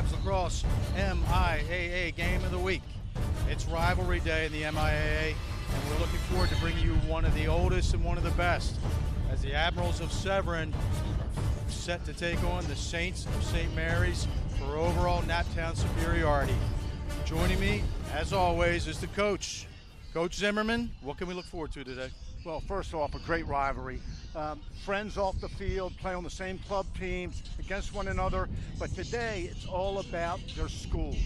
Crabs Lacrosse MIAA Game of the Week. It's rivalry day in the MIAA, and we're looking forward to bringing you one of the oldest and one of the best, as the Admirals of Severn are set to take on the Saints of St. Mary's for overall Naptown superiority. Joining me, as always, is the coach. Coach Zimmerman, what can we look forward to today? Well, first off, a great rivalry. Friends off the field, play on the same club teams against one another. But today, it's all about their schools.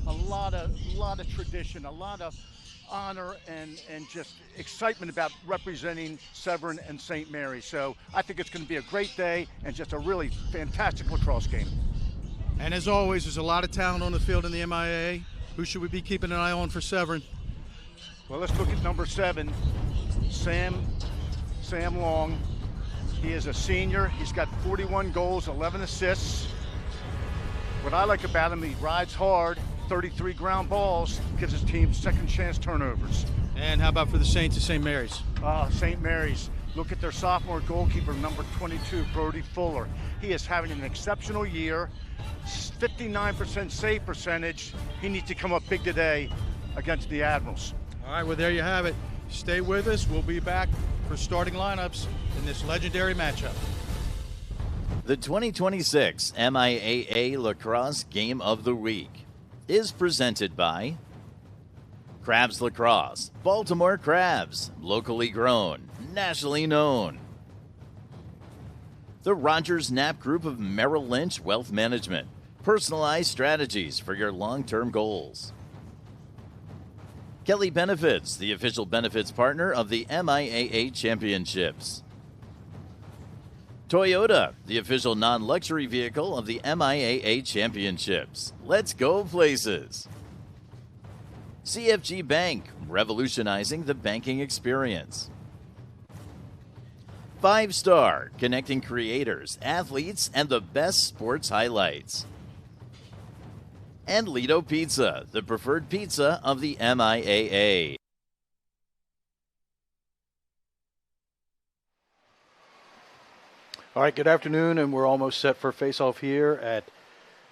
A lot of tradition, a lot of honor, and just excitement about representing Severn and St. Mary's. So I think it's going to be a great day and just a really fantastic lacrosse game. And as always, there's a lot of talent on the field in the MIAA. Who should we be keeping an eye on for Severn? Well, let's look at number 7, Sam Long. He is a senior. He's got 41 goals, 11 assists. What I like about him, he rides hard, 33 ground balls, gives his team second chance turnovers. And how about for the Saints of St. Mary's? St. Mary's. Look at their sophomore goalkeeper, number 22, Brody Fuller. He is having an exceptional year, 59% save percentage. He needs to come up big today against the Admirals. All right, well, there you have it. Stay with us. We'll be back for starting lineups in this legendary matchup. The 2026 MIAA Lacrosse Game of the Week is presented by Crabs Lacrosse, Baltimore Crabs, locally grown, nationally known. The Rogers Knapp Group of Merrill Lynch Wealth Management, personalized strategies for your long-term goals. Kelly Benefits, the official benefits partner of the MIAA Championships. Toyota, the official non-luxury vehicle of the MIAA Championships. Let's go places. CFG Bank, revolutionizing the banking experience. 5-Star, connecting creators, athletes, and the best sports highlights. And Lido Pizza, the preferred pizza of the MIAA. All right, good afternoon, and we're almost set for face-off here at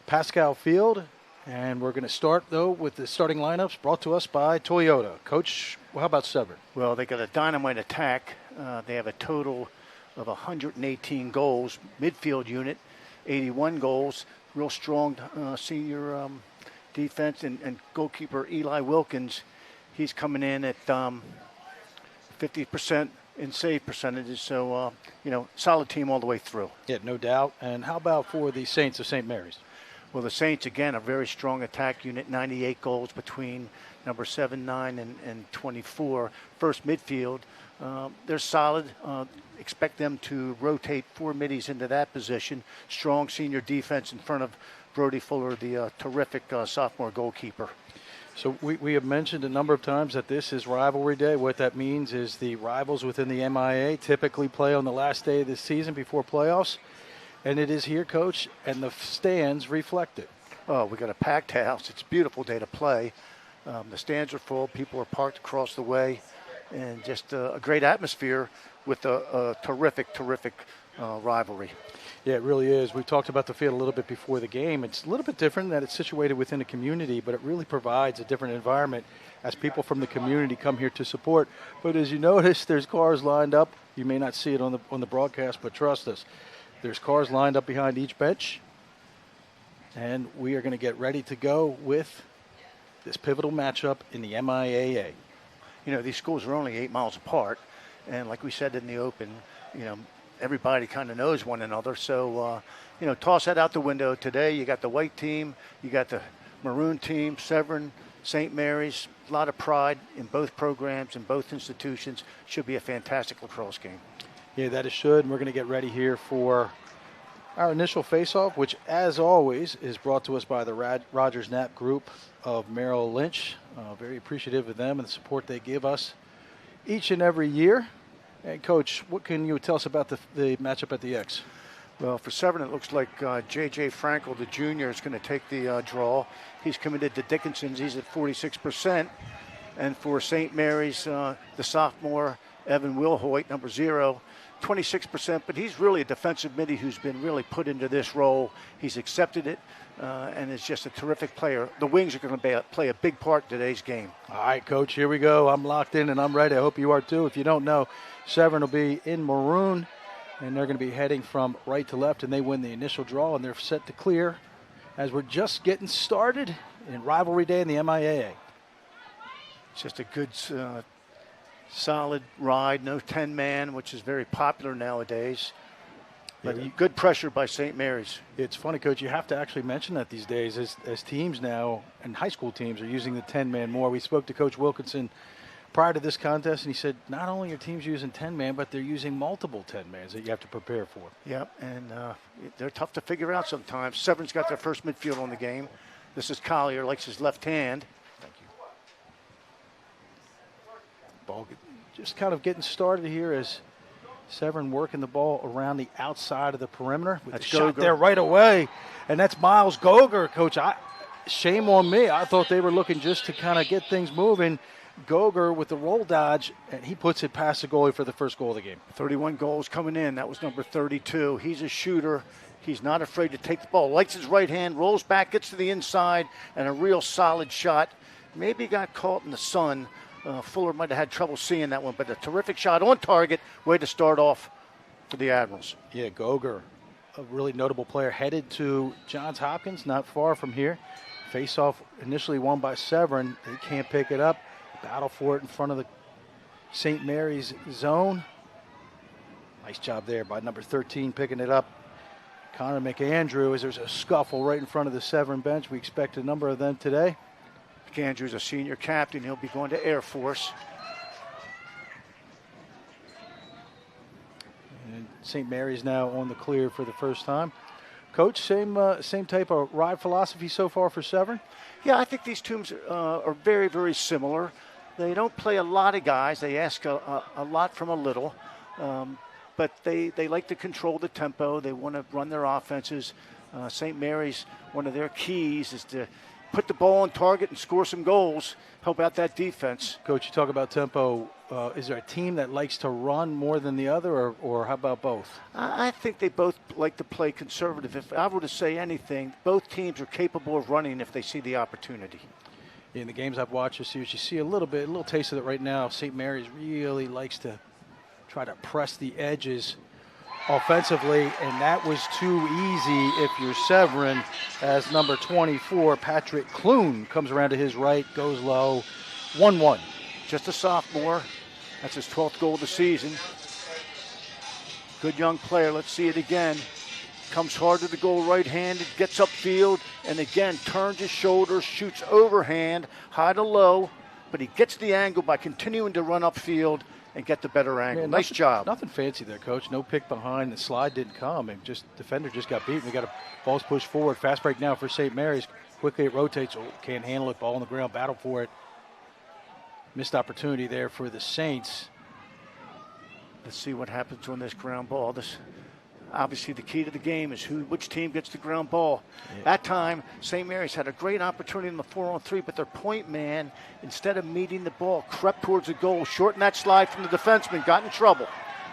Pascal Field. And we're going to start, though, with the starting lineups brought to us by Toyota. Coach, how about Severn? Well, they got a dynamite attack. They have a total of 118 goals. Midfield unit, 81 goals. Real strong senior defense, and goalkeeper Eli Wilkins, he's coming in at 50% in save percentages. So, solid team all the way through. Yeah, no doubt. And how about for the Saints of St. Mary's? Well, the Saints, again, a very strong attack unit, 98 goals between number 7, 9, and 24. First midfield, they're solid. Expect them to rotate 4 middies into that position. Strong senior defense in front of Brody Fuller, the terrific sophomore goalkeeper. So we have mentioned a number of times that this is rivalry day. What that means is the rivals within the MIA typically play on the last day of the season before playoffs. And it is here, Coach, and the stands reflect it. Oh, we got a packed house. It's a beautiful day to play. The stands are full. People are parked across the way. And just a great atmosphere with a terrific rivalry. Yeah, it really is. We talked about the field a little bit before the game. It's a little bit different that it's situated within a community, but it really provides a different environment as people from the community come here to support. But as you notice, there's cars lined up. You may not see it on the broadcast, but trust us, there's cars lined up behind each bench. And we are going to get ready to go with this pivotal matchup in the MIAA. These schools are only 8 miles apart, and like we said in the open, everybody kind of knows one another. So, toss that out the window. Today, you got the white team, you got the maroon team, Severn, St. Mary's. A lot of pride in both programs, in both institutions. Should be a fantastic lacrosse game. Yeah, that it should. And we're going to get ready here for our initial face-off, which, as always, is brought to us by the Rogers Knapp Group of Merrill Lynch. Very appreciative of them and the support they give us each and every year. And, Coach, what can you tell us about the matchup at the X? Well, for Severn, it looks like J.J. Frankel, the junior, is going to take the draw. He's committed to Dickinson's. He's at 46%. And for St. Mary's, the sophomore, Evan Wilhoit, number 0, 26%, but he's really a defensive midi who's been really put into this role. He's accepted it and is just a terrific player. The wings are going to play a big part in today's game. All right, Coach, here we go. I'm locked in and I'm ready. I hope you are too. If you don't know, Severn will be in maroon, and they're going to be heading from right to left, and they win the initial draw, and they're set to clear as we're just getting started in rivalry day in the MIAA. It's just a good solid ride, no 10-man, which is very popular nowadays. But good pressure by St. Mary's. It's funny, Coach, you have to actually mention that these days as teams now, and high school teams, are using the 10-man more. We spoke to Coach Wilkinson prior to this contest, and he said not only are teams using 10-man, but they're using multiple 10-mans that you have to prepare for. Yep, and they're tough to figure out sometimes. Severn's got their first midfield on the game. This is Collier, likes his left hand. Thank you. Ball just kind of getting started here as Severn working the ball around the outside of the perimeter. With the shot there right away, and that's Miles Goger, Coach. Shame on me. I thought they were looking just to kind of get things moving. Goger with the roll dodge, and he puts it past the goalie for the first goal of the game. 31 goals coming in. That was number 32. He's a shooter. He's not afraid to take the ball. Likes his right hand, rolls back, gets to the inside, and a real solid shot. Maybe got caught in the sun. Fuller might have had trouble seeing that one, but a terrific shot on target. Way to start off for the Admirals. Yeah, Goger, a really notable player, headed to Johns Hopkins, not far from here. Face-off initially won by Severn. They can't pick it up. Battle for it in front of the St. Mary's zone. Nice job there by number 13 picking it up. Connor McAndrew, as there's a scuffle right in front of the Severn bench. We expect a number of them today. McAndrew's a senior captain. He'll be going to Air Force. And St. Mary's now on the clear for the first time. Coach, same type of ride philosophy so far for Severn? Yeah, I think these teams are very, very similar. They don't play a lot of guys. They ask a lot from a little. But they like to control the tempo. They want to run their offenses. St. Mary's, one of their keys is to put the ball on target and score some goals, help out that defense. Coach, you talk about tempo. Is there a team that likes to run more than the other, or how about both? I think they both like to play conservative. If I were to say anything, both teams are capable of running if they see the opportunity. In the games I've watched this year, you see a little taste of it right now. St. Mary's really likes to try to press the edges offensively, and that was too easy if you're Severn, as number 24, Patrick Clune, comes around to his right, goes low, 1-1. Just a sophomore. That's his 12th goal of the season. Good young player. Let's see it again. Comes hard to the goal right-handed, gets upfield, and again turns his shoulders, shoots overhand, high to low, but he gets the angle by continuing to run upfield and get the better angle. Man, nice job. Nothing fancy there, Coach. No pick behind. The slide didn't come. And defender just got beaten. We got a ball's pushed forward. Fast break now for St. Mary's. Quickly it rotates. Oh, can't handle it. Ball on the ground. Battle for it. Missed opportunity there for the Saints. Let's see what happens on this ground ball. Obviously, the key to the game is which team gets the ground ball. Yeah. That time, St. Mary's had a great opportunity in the 4-on-3, but their point man, instead of meeting the ball, crept towards the goal, shortened that slide from the defenseman, got in trouble.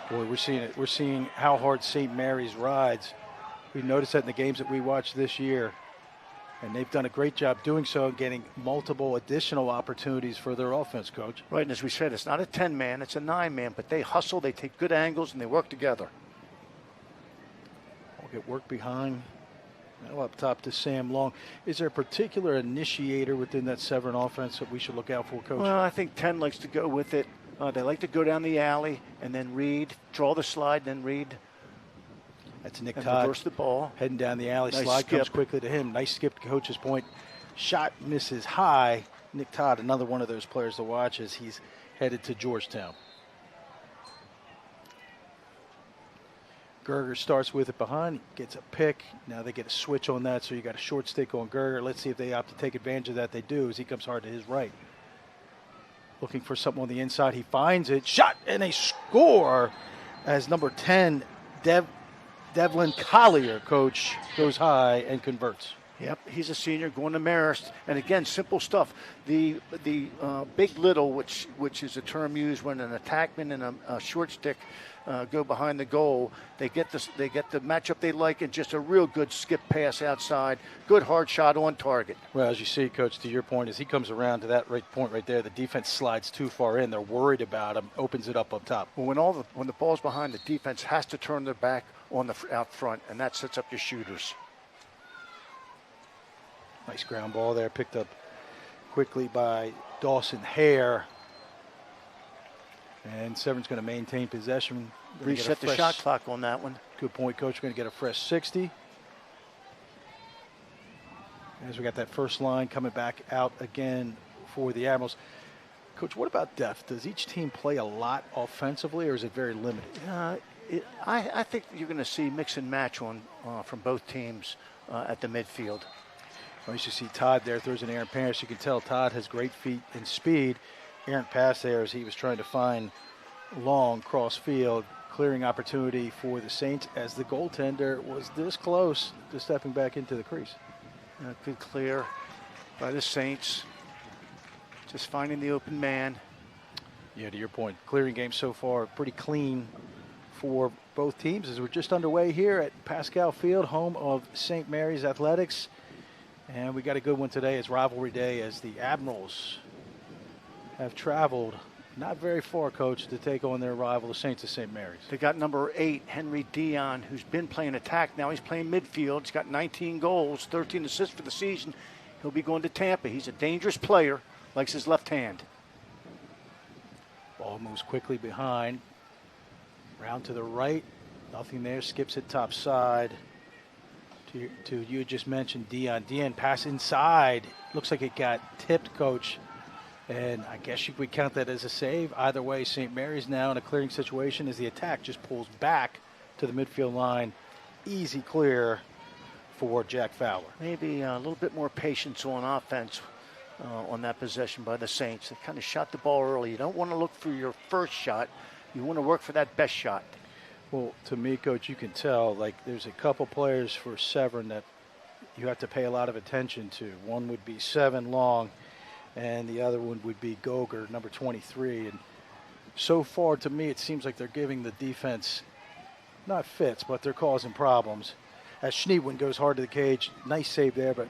Boy, we're seeing it. We're seeing how hard St. Mary's rides. We noticed that in the games that we watched this year, and they've done a great job doing so, getting multiple additional opportunities for their offense, Coach. Right, and as we said, it's not a 10-man, it's a 9-man, but they hustle, they take good angles, and they work together. Get work behind. Now up top to Sam Long. Is there a particular initiator within that Severn offense that we should look out for, Coach? Well, I think 10 likes to go with it. They like to go down the alley and then read, draw the slide, then read. That's Nick Todd. Reverse the ball. Heading down the alley. Nice slide skip. Comes quickly to him. Nice skip to Coach's point. Shot misses high. Nick Todd, another one of those players to watch as he's headed to Georgetown. Gerger starts with it behind, gets a pick. Now they get a switch on that, so you got a short stick on Gerger. Let's see if they opt to take advantage of that. They do, as he comes hard to his right. Looking for something on the inside. He finds it. Shot, and a score as number 10, Devlin Collier, Coach, goes high and converts. Yep, he's a senior going to Marist. And again, simple stuff. The big little, which is a term used when an attackman and a short stick go behind the goal. They get the matchup they like, and just a real good skip pass outside. Good hard shot on target. Well, as you see, Coach, to your point, as he comes around to that point right there, the defense slides too far in. They're worried about him. Opens it up top. Well, when the ball's behind, the defense has to turn their back on the out front, and that sets up your shooters. Nice ground ball there, picked up quickly by Dawson Hare. And Severn's going to maintain possession. Reset the shot clock on that one. Good point, Coach. We're going to get a fresh 60. As we got that first line coming back out again for the Admirals. Coach, what about depth? Does each team play a lot offensively, or is it very limited? I think you're going to see mix and match from both teams at the midfield. Well, you see Todd there, throws an errant pass. You can tell Todd has great feet and speed. Errant pass there as he was trying to find long cross field, clearing opportunity for the Saints as the goaltender was this close to stepping back into the crease. Good clear by the Saints. Just finding the open man. Yeah, to your point, clearing game so far pretty clean for both teams as we're just underway here at Pascal Field, home of St. Mary's Athletics. And we got a good one today. It's rivalry day as the Admirals have traveled not very far, Coach, to take on their rival, the Saints of St. Mary's. They got number 8, Henry Dion, who's been playing attack. Now he's playing midfield. He's got 19 goals, 13 assists for the season. He'll be going to Tampa. He's a dangerous player, likes his left hand. Ball moves quickly behind. Round to the right. Nothing there. Skips it top side. To you just mentioned Dion. Dion pass inside. Looks like it got tipped, Coach. And I guess you would count that as a save. Either way, St. Mary's now in a clearing situation as the attack just pulls back to the midfield line. Easy clear for Jack Fowler. Maybe a little bit more patience on offense on that possession by the Saints. They kind of shot the ball early. You don't want to look for your first shot. You want to work for that best shot. Well, to me, Coach, you can tell, like, there's a couple players for Severn that you have to pay a lot of attention to. One would be Severn Long, and the other one would be Goger, number 23. And so far, to me, it seems like they're giving the defense not fits, but they're causing problems. As Schneewin goes hard to the cage, nice save there, but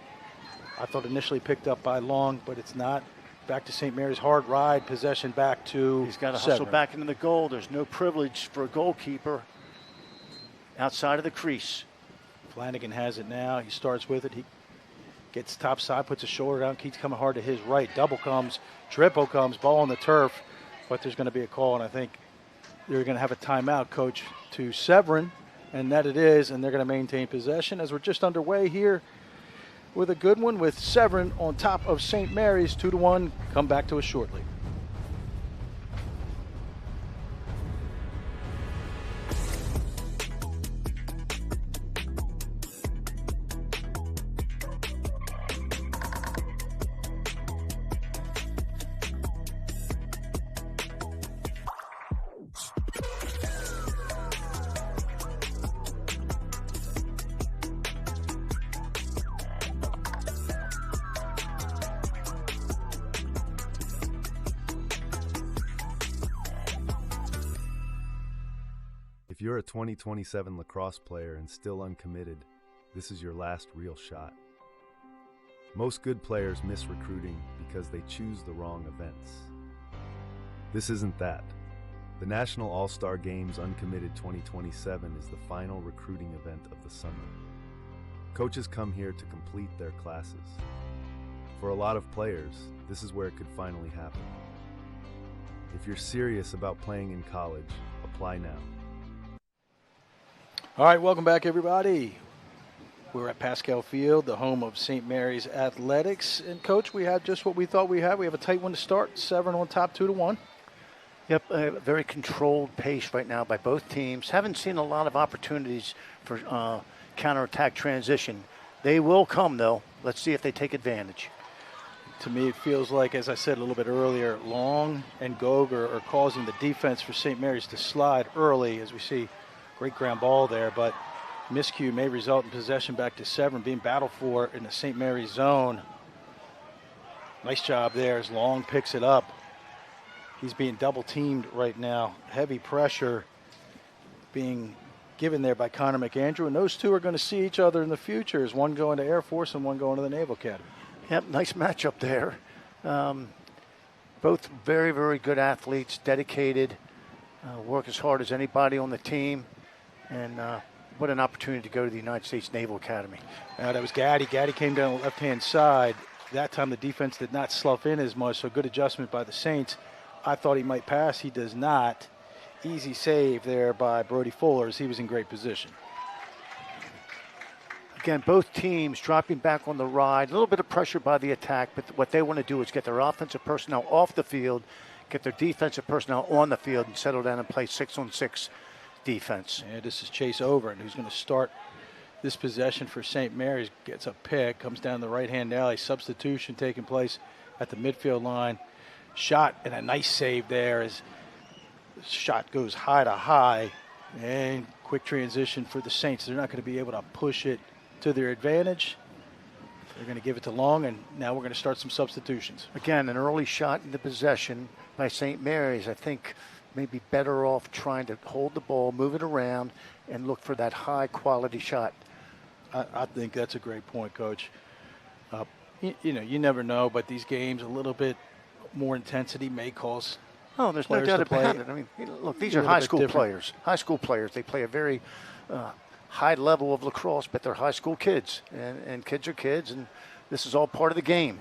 I thought initially picked up by Long, but it's not. Back to St. Mary's, hard ride, possession back to He's got to hustle back into the goal. There's no privilege for a goalkeeper outside of the crease. Flanagan has it now. He starts with it. He gets top side, puts a shoulder down, keeps coming hard to his right. Double comes, triple comes, ball on the turf, but there's going to be a call, and I think they're going to have a timeout, Coach, to Severn, and that it is, and they're going to maintain possession as we're just underway here with a good one with Severn on top of St. Mary's 2-1. Come back to us shortly. If you're a 2027 lacrosse player and still uncommitted, this is your last real shot. Most good players miss recruiting because they choose the wrong events. This isn't that. The National All-Star Games Uncommitted 2027 is the final recruiting event of the summer. Coaches come here to complete their classes. For a lot of players, this is where it could finally happen. If you're serious about playing in college, apply now. All right, welcome back, everybody. We're at Pascal Field, the home of St. Mary's Athletics. And, Coach, we had just what we thought we had. We have a tight one to start. Severn on top 2-1. Yep, a very controlled pace right now by both teams. Haven't seen a lot of opportunities for counterattack transition. They will come, though. Let's see if they take advantage. To me, it feels like, as I said a little bit earlier, Long and Goger are causing the defense for St. Mary's to slide early, as we see great ground ball there. But Miscue may result in possession back to Severn, being battled for in the St. Mary's zone. Nice job there as Long picks it up. He's being double teamed right now. Heavy pressure being given there by Connor McAndrew, and those two are going to see each other in the future, as one going to Air Force and one going to the Naval Academy. Yep, nice matchup there. Both very, very good athletes, dedicated, work as hard as anybody on the team, and what an opportunity to go to the United States Naval Academy. That was Gaddy. Gaddy came down the left-hand side. That time the defense did not slough in as much, so good adjustment by the Saints. I thought he might pass. He does not. Easy save there by Brody Fuller as he was in great position. Again, both teams dropping back on the ride. A little bit of pressure by the attack, but what they want to do is get their offensive personnel off the field, get their defensive personnel on the field, and settle down and play 6-on-6 defense. And this is Chase Overton, who's going to start this possession for St. Mary's. Gets a pick, comes down the right-hand alley. Substitution taking place at the midfield line. Shot and a nice save there as the shot goes high to high. And quick transition for the Saints. They're not going to be able to push it to their advantage. They're going to give it to Long, and now we're going to start some substitutions. Again, an early shot in the possession by St. Mary's. I think maybe better off trying to hold the ball, move it around, and look for that high-quality shot. I think that's a great point, Coach. You never know, but these games, a little bit more intensity may cause Oh, there's no doubt about it. I mean, look, these are high school players. High school players. They play a very high level of lacrosse, but they're high school kids. And kids are kids, and this is all part of the game.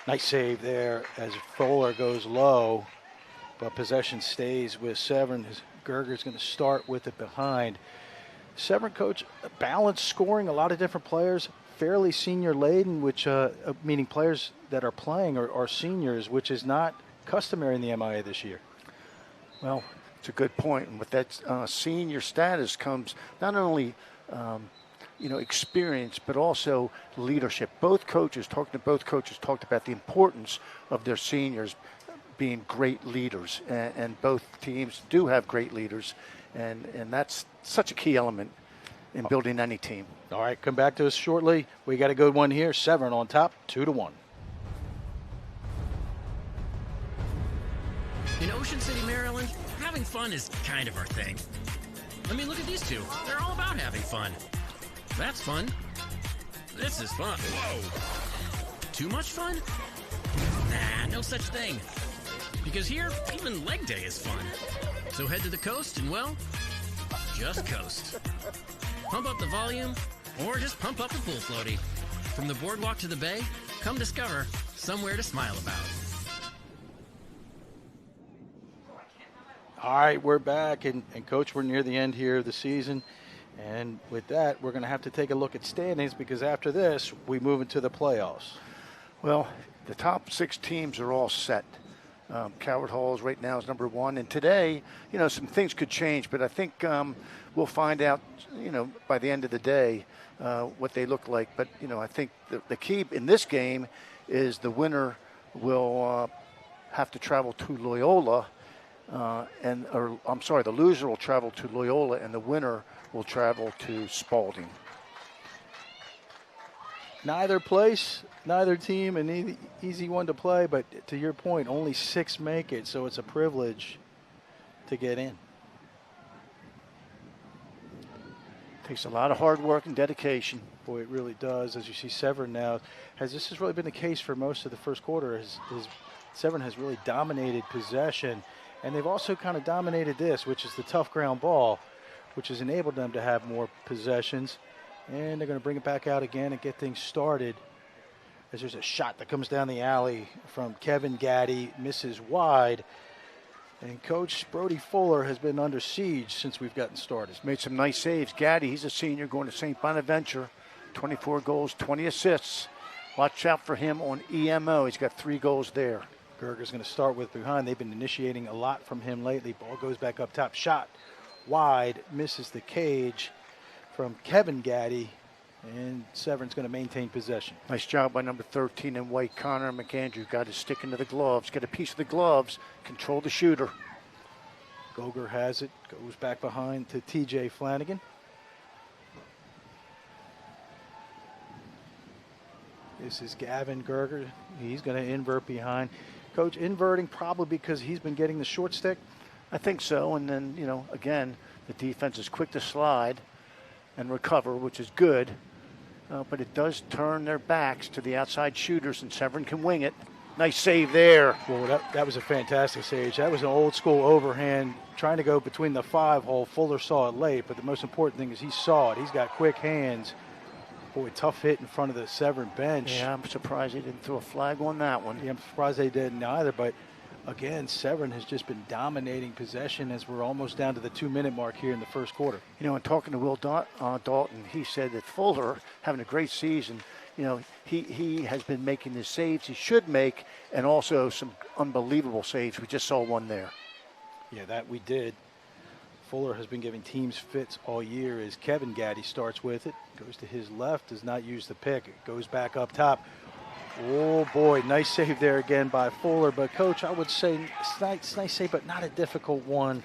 Nice save there as Fuller goes low, but possession stays with Severn. Gerger's going to start with it behind. Severn, Coach, balanced scoring, a lot of different players, fairly senior laden, which meaning players that are playing are seniors, which is not customary in the MIA this year. Well, it's a good point. And with that senior status comes not only experience, but also leadership. Both coaches, talked about the importance of their seniors being great leaders, and both teams do have great leaders, and that's such a key element in building any team. All right, come back to us shortly. We got a good one here. Severn on top, 2-1. In Ocean City, Maryland, having fun is kind of our thing. I mean, look at these two. They're all about having fun. That's fun. This is fun. Whoa. Too much fun? Nah, no such thing. Because here, even leg day is fun. So head to the coast and, well, just coast. Pump up the volume, or just pump up the pool floaty. From the boardwalk to the bay, come discover somewhere to smile about. All right, we're back, and Coach, we're near the end here of the season. And with that, we're going to have to take a look at standings, because after this, we move into the playoffs. Well, the top 6 teams are all set. Coward Halls right now is number 1. And today, some things could change, but I think we'll find out, by the end of the day what they look like. But, I think the key in this game is the winner will have to travel to Loyola. The loser will travel to Loyola, and the winner will travel to Spalding. Neither place, neither team, an easy one to play, but to your point, only 6 make it, so it's a privilege to get in. Takes a lot of hard work and dedication. Boy, it really does. As you see, Severn now, this has really been the case for most of the first quarter. Severn has really dominated possession, and they've also kind of dominated this, which is the tough ground ball, which has enabled them to have more possessions. And they're going to bring it back out again and get things started. As there's a shot that comes down the alley from Kevin Gaddy, misses wide. And Coach Brody Fuller has been under siege since we've gotten started. He's made some nice saves. Gaddy, he's a senior going to St. Bonaventure. 24 goals, 20 assists. Watch out for him on EMO. He's got 3 goals there. Gerger's going to start with behind. They've been initiating a lot from him lately. Ball goes back up top. Shot wide, misses the cage from Kevin Gaddy, and Severn's going to maintain possession. Nice job by number 13 in white, Connor McAndrew. Got his stick into the gloves, get a piece of the gloves, control the shooter. Goger has it, goes back behind to TJ Flanagan. This is Gavin Gerger. He's going to invert behind. Coach, inverting probably because he's been getting the short stick? I think so. And then, again, the defense is quick to slide and recover, which is good. But it does turn their backs to the outside shooters, and Severn can wing it. Nice save there. Well, that was a fantastic save. That was an old-school overhand trying to go between the 5-hole. Fuller saw it late, but the most important thing is he saw it. He's got quick hands. Boy, tough hit in front of the Severn bench. Yeah, I'm surprised he didn't throw a flag on that one. Yeah, I'm surprised they didn't either. But, again, Severn has just been dominating possession as we're almost down to the 2-minute mark here in the first quarter. And talking to Will Dalton, he said that Fuller, having a great season, he has been making the saves he should make, and also some unbelievable saves. We just saw one there. Yeah, that we did. Fuller has been giving teams fits all year as Kevin Gaddy starts with it. Goes to his left, does not use the pick. It goes back up top. Oh, boy, nice save there again by Fuller. But, Coach, I would say it's nice save, but not a difficult one,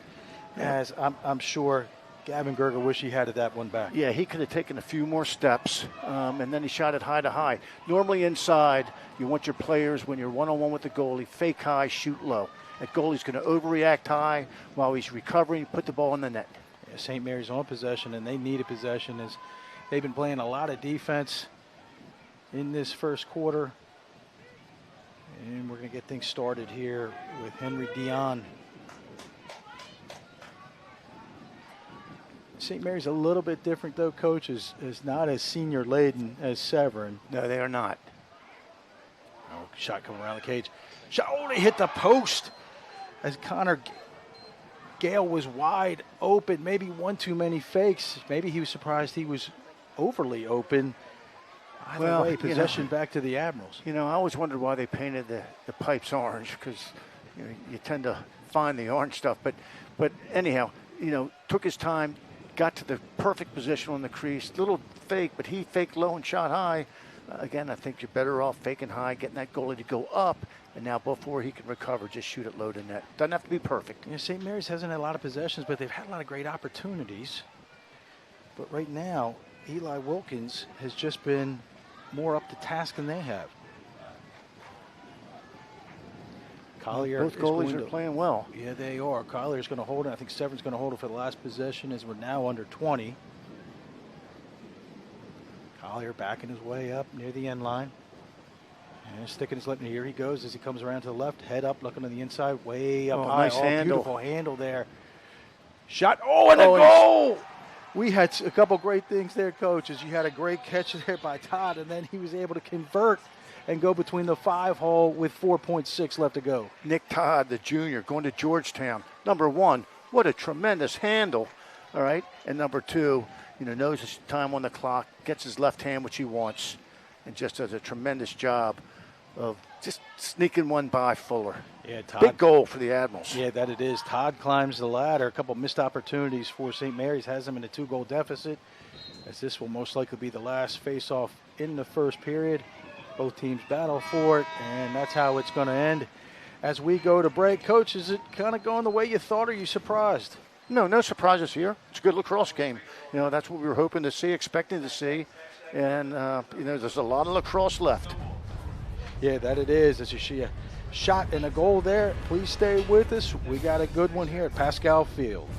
as I'm sure Gavin Gerger wish he had that one back. Yeah, he could have taken a few more steps, and then he shot it high to high. Normally inside, you want your players, when you're one-on-one with the goalie, fake high, shoot low. That goalie's going to overreact high while he's recovering, put the ball in the net. Yeah, St. Mary's on possession, and they need a possession as they've been playing a lot of defense in this first quarter. And we're going to get things started here with Henry Dion. St. Mary's a little bit different, though, Coach, is not as senior-laden as Severn. No, they are not. Oh, shot coming around the cage. Shot, oh, they hit the post as Connor Gale was wide open. Maybe one too many fakes. Maybe he was surprised he was overly open. Either way, possession back to the Admirals. I always wondered why they painted the pipes orange, because you tend to find the orange stuff. But anyhow, took his time, got to the perfect position on the crease. Little fake, but he faked low and shot high. Again, I think you're better off faking high, getting that goalie to go up, and now before he can recover, just shoot it low to net. Doesn't have to be perfect. Yeah, St. Mary's hasn't had a lot of possessions, but they've had a lot of great opportunities. But right now, Eli Wilkins has just been more up to task than they have. Collier. Both goalies are playing well. Yeah, they are. Collier's going to hold it. I think Severn's going to hold it for the last possession as we're now under 20. Collier backing his way up near the end line. And sticking his left. Here he goes as he comes around to the left. Head up, looking on the inside. Way up high. Nice handle. Beautiful handle there. Shot. Oh, and a goal! We had a couple great things there, Coach, as you had a great catch there by Todd, and then he was able to convert and go between the 5-hole with 4.6 left to go. Nick Todd, the junior, going to Georgetown. Number one, what a tremendous handle, all right? And number two, knows his time on the clock, gets his left hand, which he wants, and just does a tremendous job of just sneaking one by Fuller. Yeah, Todd. Big goal for the Admirals. Yeah, that it is. Todd climbs the ladder. A couple missed opportunities for St. Mary's, has them in a 2-goal deficit, as this will most likely be the last face-off in the first period. Both teams battle for it, and that's how it's going to end. As we go to break, Coach, is it kind of going the way you thought, or are you surprised? No surprises here. It's a good lacrosse game. That's what we were hoping to see, expecting to see. And, there's a lot of lacrosse left. Yeah, that it is. As you see a shot and a goal there. Please stay with us. We got a good one here at Pascal Field.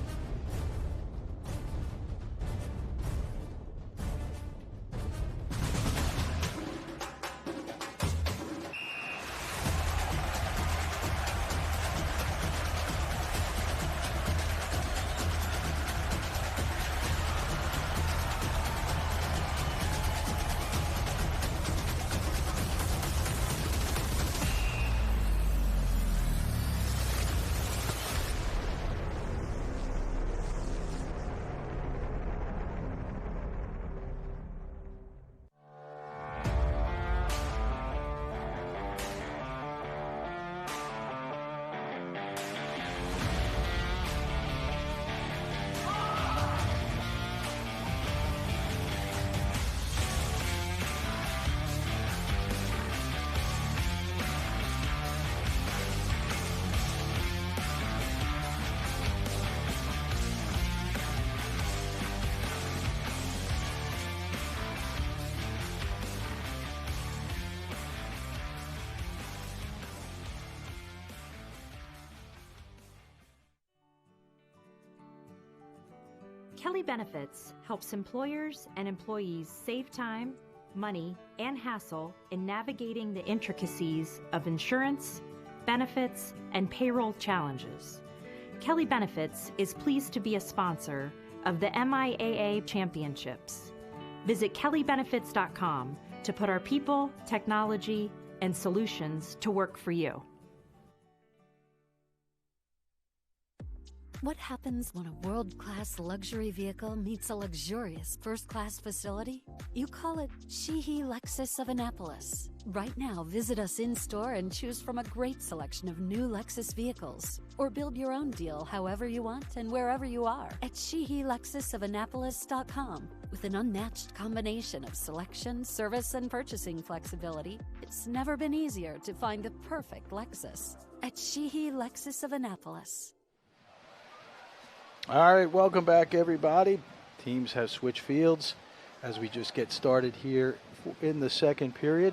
Kelly Benefits helps employers and employees save time, money, and hassle in navigating the intricacies of insurance, benefits, and payroll challenges. Kelly Benefits is pleased to be a sponsor of the MIAA Championships. Visit kellybenefits.com to put our people, technology, and solutions to work for you. What happens when a world-class luxury vehicle meets a luxurious first-class facility? You call it Sheehy Lexus of Annapolis. Right now, visit us in-store and choose from a great selection of new Lexus vehicles. Or build your own deal however you want and wherever you are at SheehyLexusOfAnnapolis.com. With an unmatched combination of selection, service, and purchasing flexibility, it's never been easier to find the perfect Lexus at Sheehy Lexus of Annapolis. All right, welcome back, everybody. Teams have switched fields as we just get started here in the second period.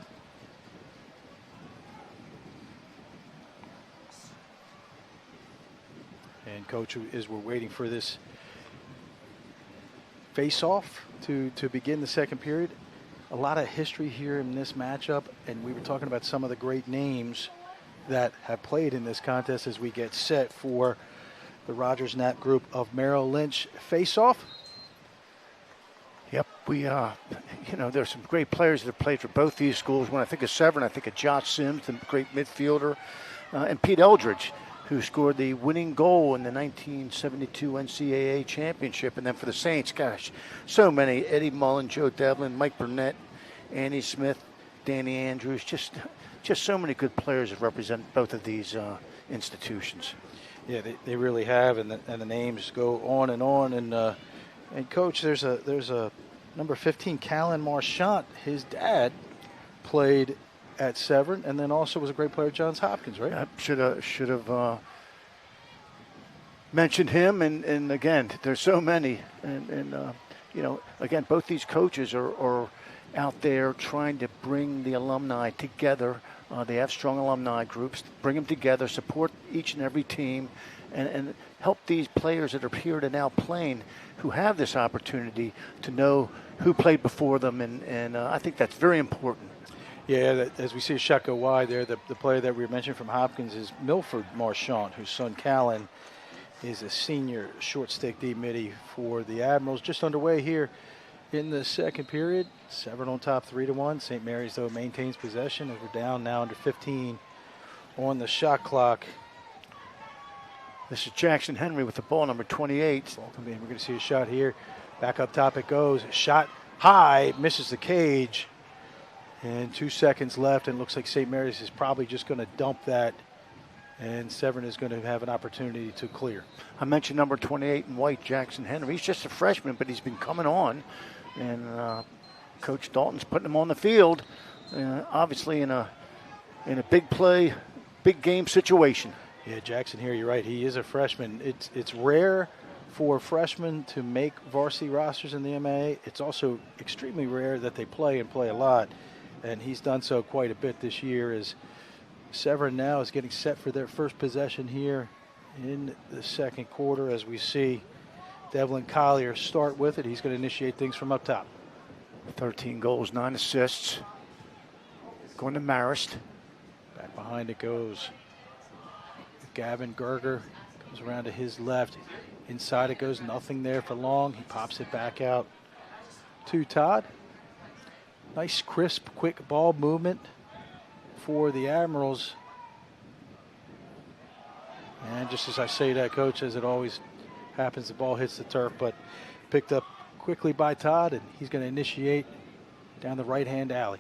And Coach, as we're waiting for this face-off to begin the second period, a lot of history here in this matchup, and we were talking about some of the great names that have played in this contest as we get set for the Rogers Knapp group of Merrill Lynch face-off. Yep, there's some great players that have played for both these schools. When I think of Severn, I think of Josh Sims, the great midfielder, and Pete Eldridge, who scored the winning goal in the 1972 NCAA championship. And then for the Saints, gosh, so many: Eddie Mullen, Joe Devlin, Mike Burnett, Andy Smith, Danny Andrews, just so many good players that represent both of these institutions. Yeah, they really have, and the names go on. And Coach, there's a number 15, Callan Marchant. His dad played at Severn, and then also was a great player at Johns Hopkins, right? I should have mentioned him. And again, there's so many, and again, both these coaches are out there trying to bring the alumni together. They have strong alumni groups, bring them together, support each and every team, and help these players that are here to now playing who have this opportunity to know who played before them, and I think that's very important. Yeah, as we see a shot go wide there, the player that we mentioned from Hopkins is Milford Marchant, whose son Callan is a senior short stick D midi for the Admirals. Just underway here in the second period. Severn on top 3-1. St. Mary's, though, maintains possession as we're down now under 15 on the shot clock. This is Jackson Henry with the ball, number 28. We're going to see a shot here. Back up top it goes. Shot high, misses the cage. And 2 seconds left, and looks like St. Mary's is probably just going to dump that, and Severn is going to have an opportunity to clear. I mentioned number 28 in white, Jackson Henry. He's just a freshman, but he's been coming on, and Coach Dalton's putting him on the field, obviously in a big play, big game situation. Yeah, Jackson here, you're right. He is a freshman. It's rare for freshmen to make varsity rosters in the MIAA. It's also extremely rare that they play a lot. And he's done so quite a bit this year, as Severn now is getting set for their first possession here in the second quarter, as we see Devlin Collier start with it. He's going to initiate things from up top. 13 goals, 9 assists. Going to Marist. Back behind it goes Gavin Gerger. Comes around to his left. Inside it goes, nothing there for long. He pops it back out to Todd. Nice, crisp, quick ball movement for the Admirals. And just as I say that, Coach, as it always happens, the ball hits the turf, but picked up quickly by Todd, and he's going to initiate down the right-hand alley.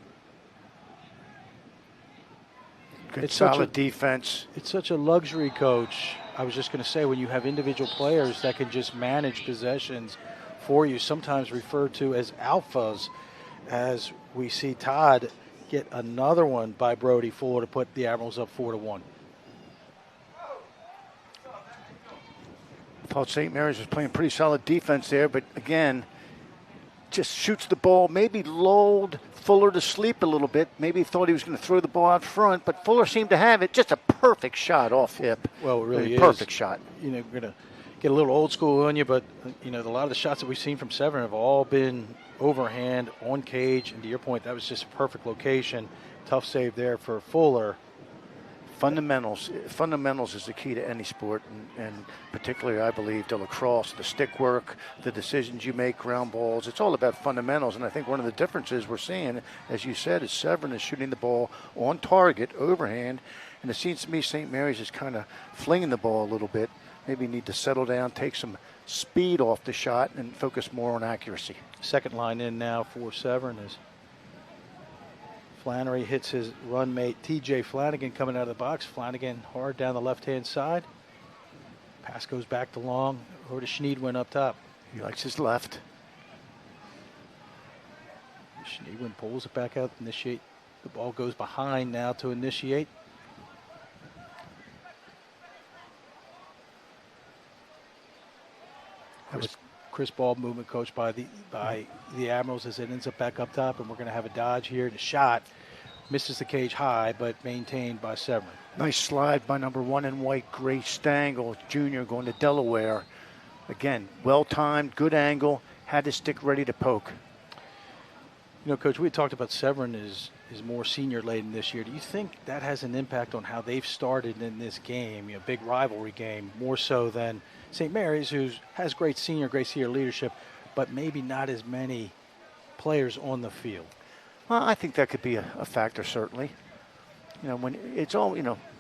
Good, solid defense. It's such a luxury, Coach. I was just going to say, when you have individual players that can just manage possessions for you, sometimes referred to as alphas, as we see Todd get another one by Brody Fuller to put the Admirals up 4-1. Thought St. Mary's was playing pretty solid defense there, but again, just shoots the ball, maybe lulled Fuller to sleep a little bit. Maybe thought he was going to throw the ball out front, but Fuller seemed to have it. Just a perfect shot off hip. Well, it really is. Perfect shot. We're going to get a little old school on you, but a lot of the shots that we've seen from Severn have all been overhand, on cage, and to your point, that was just a perfect location. Tough save there for Fuller. Fundamentals is the key to any sport, and particularly, I believe, to lacrosse, the stick work, the decisions you make, ground balls. It's all about fundamentals, and I think one of the differences we're seeing, as you said, is Severn is shooting the ball on target, overhand, and it seems to me St. Mary's is kind of flinging the ball a little bit. Maybe need to settle down, take some speed off the shot, and focus more on accuracy. Second line in now for Severn is Flannery hits his run mate T.J. Flanagan coming out of the box. Flanagan hard down the left-hand side. Pass goes back to Long. Or to Schneidwin up top. He likes his left. Schneidwin pulls it back out, initiate. The ball goes behind now to initiate. That was Chris Ball movement coached by the Admirals as it ends up back up top, and we're going to have a dodge here. The shot misses the cage high, but maintained by Severn. Nice slide by number 1 in white, Grace Stangl Jr. going to Delaware. Again, well-timed, good angle, had his stick ready to poke. Coach, we had talked about Severn is more senior-laden this year. Do you think that has an impact on how they've started in this game, big rivalry game, more so than St. Mary's, who has great senior leadership, but maybe not as many players on the field? Well, I think that could be a factor, certainly. When it's all,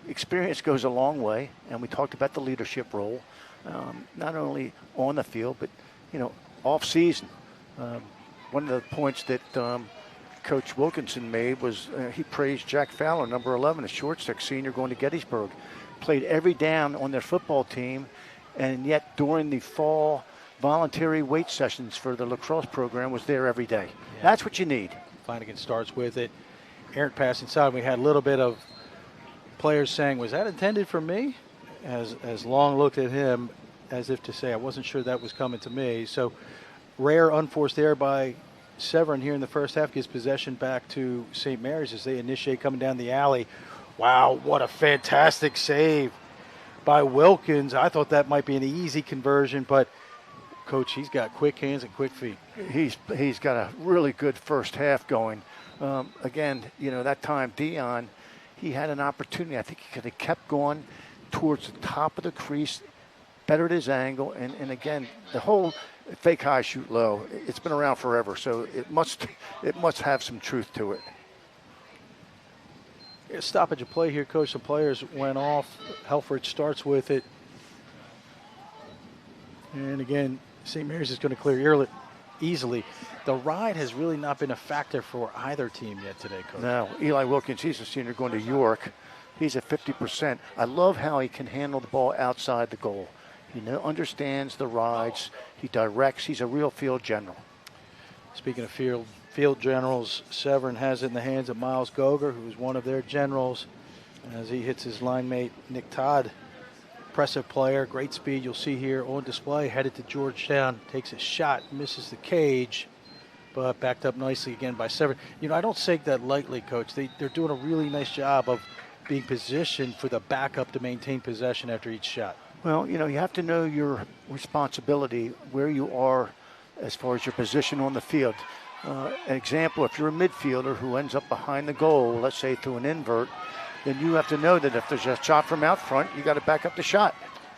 experience goes a long way, and we talked about the leadership role, not only on the field, but, off season. One of the points that Coach Wilkinson made was he praised Jack Fowler, number 11, a short stick senior going to Gettysburg. Played every down on their football team, and yet during the fall voluntary weight sessions for the lacrosse program was there every day. Yeah. That's what you need. Flanagan starts with it. Errant pass inside. We had a little bit of players saying, was that intended for me? As Long looked at him as if to say, I wasn't sure that was coming to me. So rare unforced error by Severn here in the first half gives possession back to St. Mary's as they initiate coming down the alley. Wow, what a fantastic save by Wilkins. I thought that might be an easy conversion, but Coach, he's got quick hands and quick feet. He's got a really good first half going. Again, that time Dion, he had an opportunity. I think he could have kept going towards the top of the crease, bettered his angle, and again, the whole fake high, shoot low, it's been around forever, so it must have some truth to it. Stoppage of play here, Coach. Some players went off. Helfrich starts with it. And again, St. Mary's is going to clear easily. The ride has really not been a factor for either team yet today, Coach. No, Eli Wilkins, he's a senior going to York. He's at 50%. I love how he can handle the ball outside the goal. He understands the rides. He directs. He's a real field general. Speaking of field generals, Severn has it in the hands of Miles Goger, who's one of their generals, as he hits his line mate, Nick Todd. Impressive player, great speed. You'll see here on display, headed to Georgetown, takes a shot, misses the cage, but backed up nicely again by Severn. I don't say that lightly, Coach. They're doing a really nice job of being positioned for the backup to maintain possession after each shot. Well, you have to know your responsibility, where you are as far as your position on the field. An example, if you're a midfielder who ends up behind the goal, let's say through an invert, then you have to know that if there's a shot from out front, you got to back up the shot.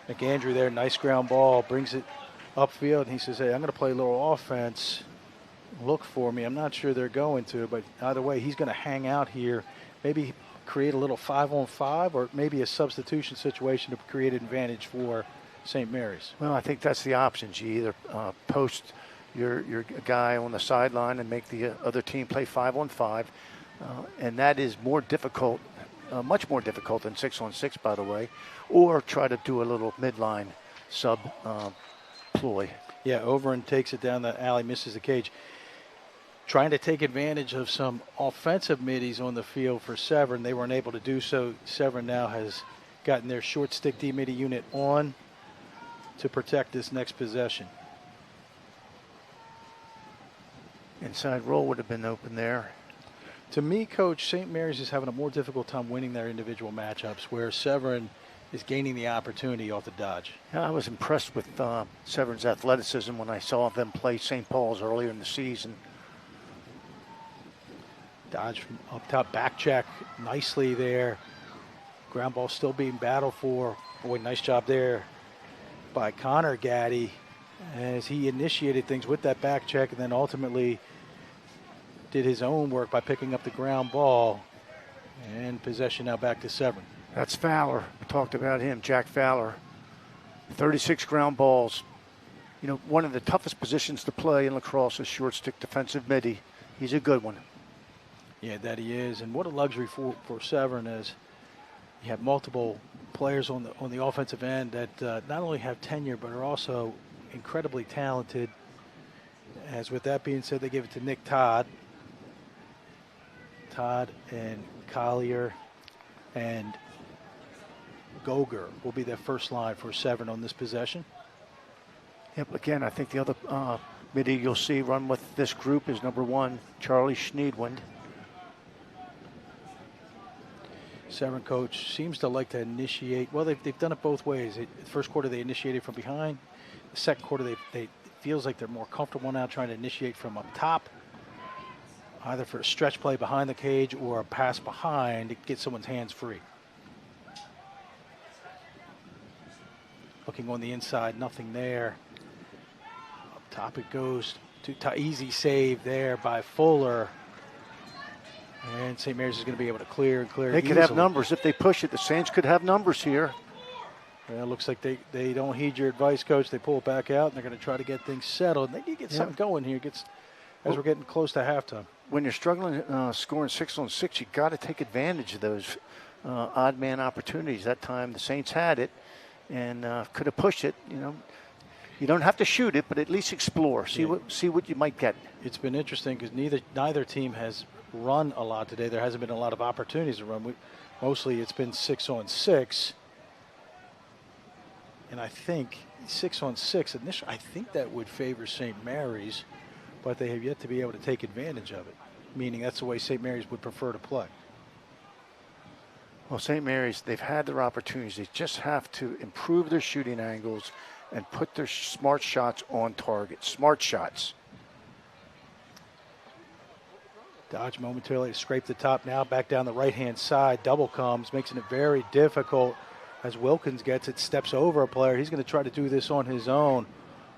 McAndrew there, nice ground ball, brings it upfield, and he says, hey, I'm going to play a little offense. Look for me. I'm not sure they're going to, but either way, he's going to hang out here, maybe create a little 5-on-5 or maybe a substitution situation to create an advantage for St. Mary's. Well, I think that's the options. You either post your guy on the sideline and make the other team play 5-on-5, and that is more difficult, much more difficult than 6-on-6, by the way, or try to do a little midline sub ploy. Yeah, Overend takes it down the alley, misses the cage. Trying to take advantage of some offensive middies on the field for Severn. They weren't able to do so. Severn now has gotten their short stick D midi unit on to protect this next possession. Inside roll would have been open there. To me, Coach, St. Mary's is having a more difficult time winning their individual matchups, where Severn is gaining the opportunity off the dodge. Yeah, I was impressed with Severn's athleticism when I saw them play St. Paul's earlier in the season. Dodge from up top, back check nicely there. Ground ball still being battled for. Boy, nice job there by Connor Gaddy as he initiated things with that back check and then ultimately did his own work by picking up the ground ball. And possession now back to Severn. That's Fowler. We talked about him, Jack Fowler. 36 ground balls. You know, one of the toughest positions to play in lacrosse is short stick defensive midi. He's a good one. Yeah, that he is. And what a luxury for Severn is you have multiple players on the offensive end that not only have tenure but are also incredibly talented. As with that being said, they gave it to Nick Todd. Todd and Collier and Goger will be their first line for Severn on this possession. Yep, again, I think the other midi you'll see run with this group is number 1, Charlie Schneidwind. Severn coach seems to like to initiate. Well, they've done it both ways. The first quarter they initiated from behind. The second quarter they feels like they're more comfortable now trying to initiate from up top, either for a stretch play behind the cage or a pass behind to get someone's hands free. Looking on the inside, nothing there. Up top it goes to easy save there by Fuller. And St. Mary's is going to be able to clear and clear. They could have numbers if they push it. The Saints could have numbers here. Well, it looks like they don't heed your advice, Coach. They pull it back out, and they're going to try to get things settled. They need to get something going here as we're getting close to halftime. When you're struggling scoring 6-on-6, you got to take advantage of those odd man opportunities. That time the Saints had it and could have pushed it. You know, you don't have to shoot it, but at least explore. See what you might get. It's been interesting because neither team has run a lot today. There hasn't been a lot of opportunities to run. Mostly it's been 6-on-6. And I think 6-on-6 initially, I think that would favor St. Mary's, but they have yet to be able to take advantage of it, meaning that's the way St. Mary's would prefer to play. Well, St. Mary's, they've had their opportunities. They just have to improve their shooting angles and put their smart shots on target. Smart shots. Dodge momentarily to scrape the top now, back down the right-hand side. Double comes, making it very difficult as Wilkins gets it, steps over a player. He's going to try to do this on his own.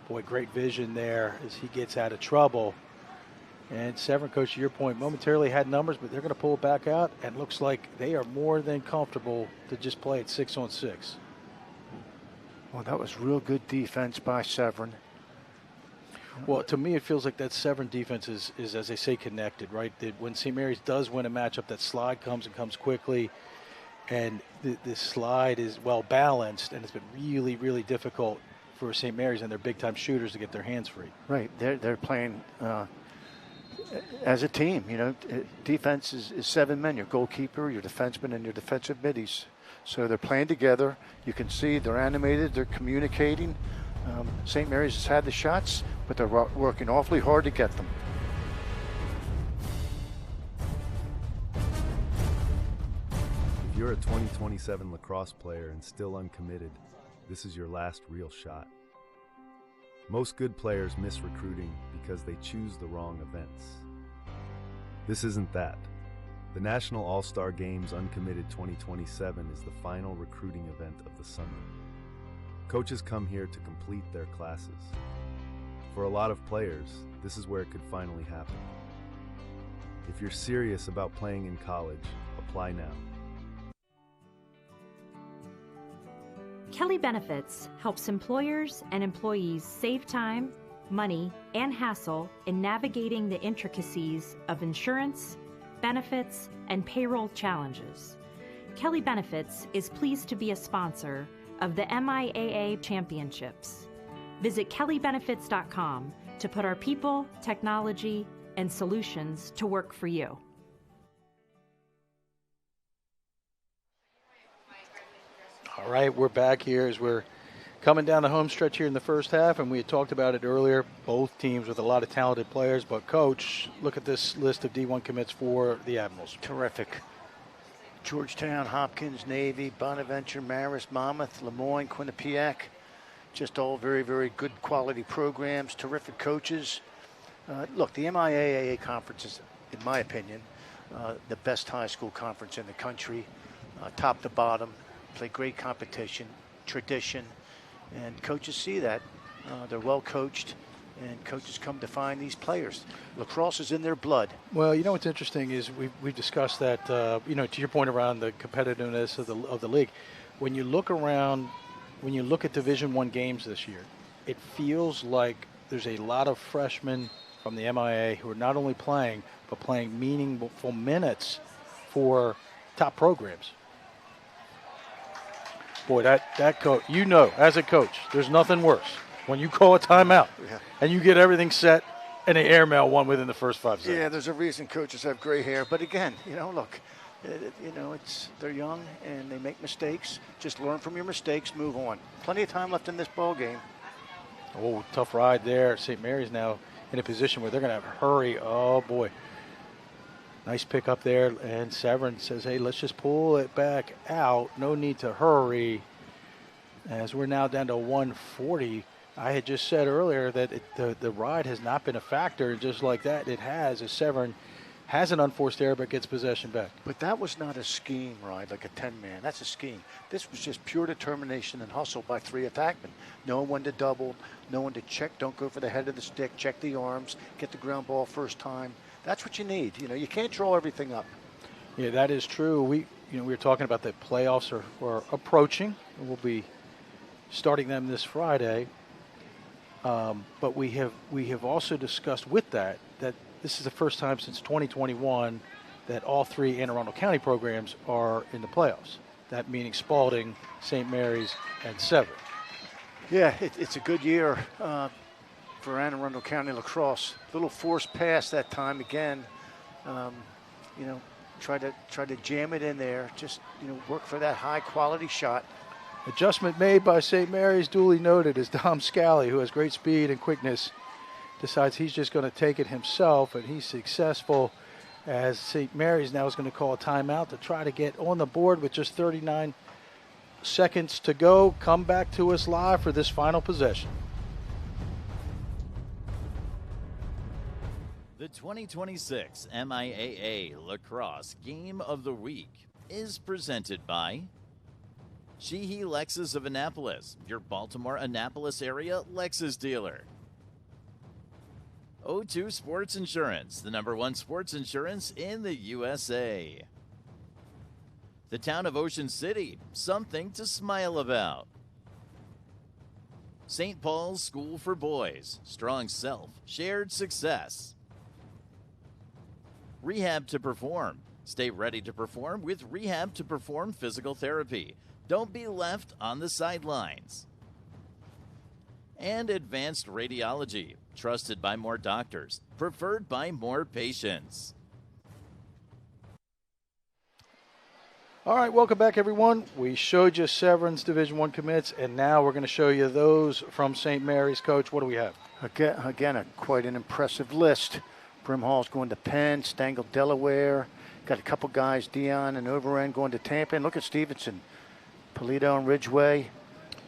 Boy, great vision there as he gets out of trouble. And Severn, Coach, to your point, momentarily had numbers, but they're going to pull it back out, and looks like they are more than comfortable to just play at 6-on-6. Well, that was real good defense by Severn. Well, to me, it feels like that Severn defense is as they say, connected, right? That when St. Mary's does win a matchup, that slide comes and comes quickly, and the slide is well balanced, and it's been really, really difficult for St. Mary's and their big-time shooters to get their hands free. Right, they're playing as a team. You know, defense is 7 men: your goalkeeper, your defenseman, and your defensive middies. So they're playing together. You can see they're animated, they're communicating. St. Mary's has had the shots, but they're working awfully hard to get them. If you're a 2027 lacrosse player and still uncommitted, this is your last real shot. Most good players miss recruiting because they choose the wrong events. This isn't that. The National All-Star Games Uncommitted 2027 is the final recruiting event of the summer. Coaches come here to complete their classes. For a lot of players, this is where it could finally happen. If you're serious about playing in college, apply now. Kelly Benefits helps employers and employees save time, money, and hassle in navigating the intricacies of insurance, benefits, and payroll challenges. Kelly Benefits is pleased to be a sponsor of the MIAA Championships. Visit kellybenefits.com to put our people, technology, and solutions to work for you. All right, we're back here as we're coming down the home stretch here in the first half, and we had talked about it earlier, both teams with a lot of talented players. But, Coach, look at this list of D1 commits for the Admirals. Terrific. Georgetown, Hopkins, Navy, Bonaventure, Marist, Monmouth, Lemoyne, Quinnipiac. Just all very, very good quality programs, terrific coaches. Look, the MIAA conference is, in my opinion, the best high school conference in the country, top to bottom, play great competition, tradition, and coaches see that. They're well coached, and coaches come to find these players. Lacrosse is in their blood. Well, you know what's interesting is we've discussed that, you know, to your point around the competitiveness of the league. When you look around, when you look at Division I games this year, it feels like there's a lot of freshmen from the MIA who are not only playing, but playing meaningful minutes for top programs. Boy, that coach, you know, as a coach, there's nothing worse when you call a timeout and you get everything set and they airmail one within the first 5 seconds. Yeah, there's a reason coaches have gray hair. But again, you know, look, you know, they're young and they make mistakes. Just learn from your mistakes, move on. Plenty of time left in this ball game. Oh, tough ride there. St. Mary's now in a position where they're going to have to hurry. Oh, boy. Nice pick up there. And Severn says, hey, let's just pull it back out. No need to hurry. As we're now down to 140. I had just said earlier that the ride has not been a factor. Just like that, it has, as Severn has an unforced error but gets possession back. But that was not a scheme ride like a 10-man. That's a scheme. This was just pure determination and hustle by 3 attackmen. No one to double, no one to check. Don't go for the head of the stick. Check the arms. Get the ground ball first time. That's what you need. You know, you can't draw everything up. Yeah, that is true. We were talking about the playoffs are approaching. We'll be starting them this Friday. But we have also discussed with that this is the first time since 2021 that all 3 Anne Arundel County programs are in the playoffs. That meaning Spalding, St. Mary's, and Severn. Yeah, it's a good year for Anne Arundel County lacrosse. Little forced pass that time again. You know, try to jam it in there. Just, you know, work for that high quality shot. Adjustment made by St. Mary's, duly noted, as Dom Scally, who has great speed and quickness, decides he's just going to take it himself, and he's successful, as St. Mary's now is going to call a timeout to try to get on the board with just 39 seconds to go. Come back to us live for this final possession. The 2026 MIAA Lacrosse Game of the Week is presented by Sheehy Lexus of Annapolis, your Baltimore Annapolis area Lexus dealer. O2 Sports Insurance, the #1 sports insurance in the USA. The town of Ocean City, something to smile about. St. Paul's School for Boys, strong self, shared success. Rehab to Perform, stay ready to perform with Rehab to Perform physical therapy. Don't be left on the sidelines. And Advanced Radiology, trusted by more doctors, preferred by more patients. All right, welcome back, everyone. We showed you Severn's Division I commits, and now we're going to show you those from St. Mary's. Coach, what do we have? Again, quite an impressive list. Brimhall's going to Penn, Stangl, Delaware. Got a couple guys, Dion and Overend, going to Tampa. And look at Stevenson, Polito and Ridgeway.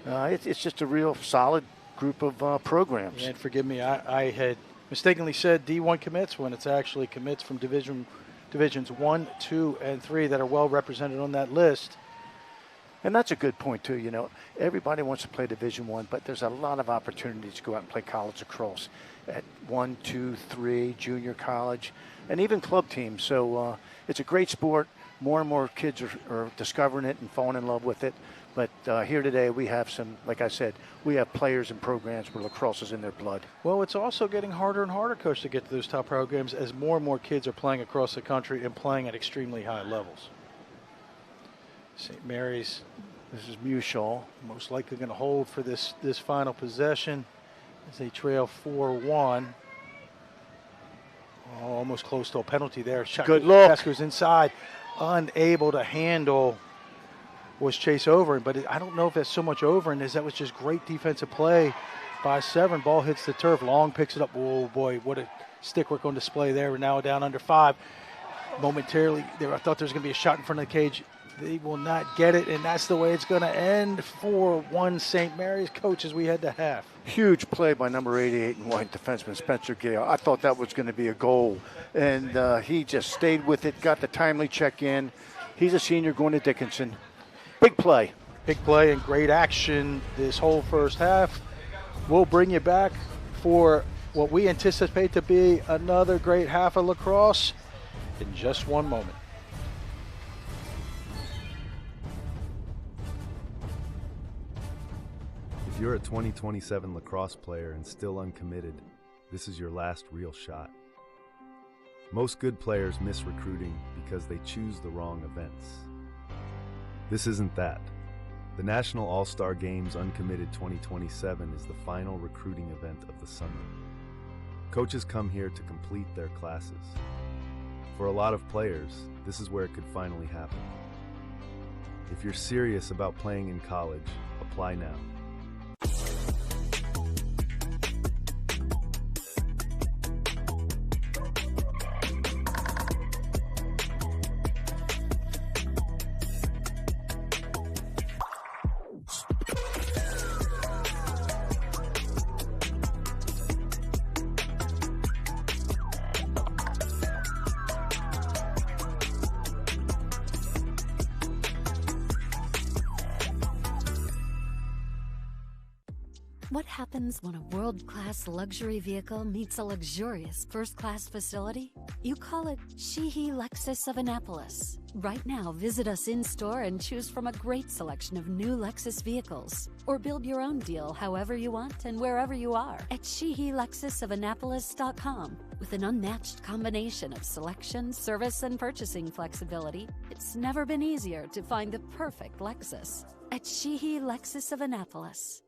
It's just a real solid group of programs. And forgive me, I had mistakenly said D1 commits when it's actually commits from Divisions 1, 2, and 3 that are well represented on that list. And that's a good point too. You know, everybody wants to play Division I, but there's a lot of opportunities to go out and play college lacrosse at 1, 2, 3, junior college, and even club teams. So it's a great sport. More and more kids are discovering it and falling in love with it. But here today we have some, like I said, we have players and programs where lacrosse is in their blood. Well, it's also getting harder and harder, Coach, to get to those top programs as more and more kids are playing across the country and playing at extremely high levels. St. Mary's, this is Mushaw, most likely going to hold for this final possession as they trail 4-1. Oh, almost close to a penalty there. Shot good look. Pass goes inside, unable to handle. Was Chase Overend, but I don't know if that's so much Overend as that was just great defensive play by Severn. Ball hits the turf. Long picks it up. Oh, boy, what a stick work on display there. We're now down under 5. momentarily, I thought there was going to be a shot in front of the cage. They will not get it, and that's the way it's going to end for one St. Mary's. Coach, as we head to half. Huge play by number 88 and white defenseman Spencer Gale. I thought that was going to be a goal, and he just stayed with it, got the timely check in. He's a senior going to Dickinson. Big play. Big play and great action this whole first half. We'll bring you back for what we anticipate to be another great half of lacrosse in just one moment. If you're a 2027 lacrosse player and still uncommitted, this is your last real shot. Most good players miss recruiting because they choose the wrong events. This isn't that. The National All-Star Games Uncommitted 2027 is the final recruiting event of the summer. Coaches come here to complete their classes. For a lot of players, this is where it could finally happen. If you're serious about playing in college, apply now. What happens when a world-class luxury vehicle meets a luxurious first-class facility? You call it Sheehy Lexus of Annapolis. Right now, visit us in-store and choose from a great selection of new Lexus vehicles. Or build your own deal however you want and wherever you are at SheehyLexusOfAnnapolis.com. With an unmatched combination of selection, service, and purchasing flexibility, it's never been easier to find the perfect Lexus at Sheehy Lexus of Annapolis.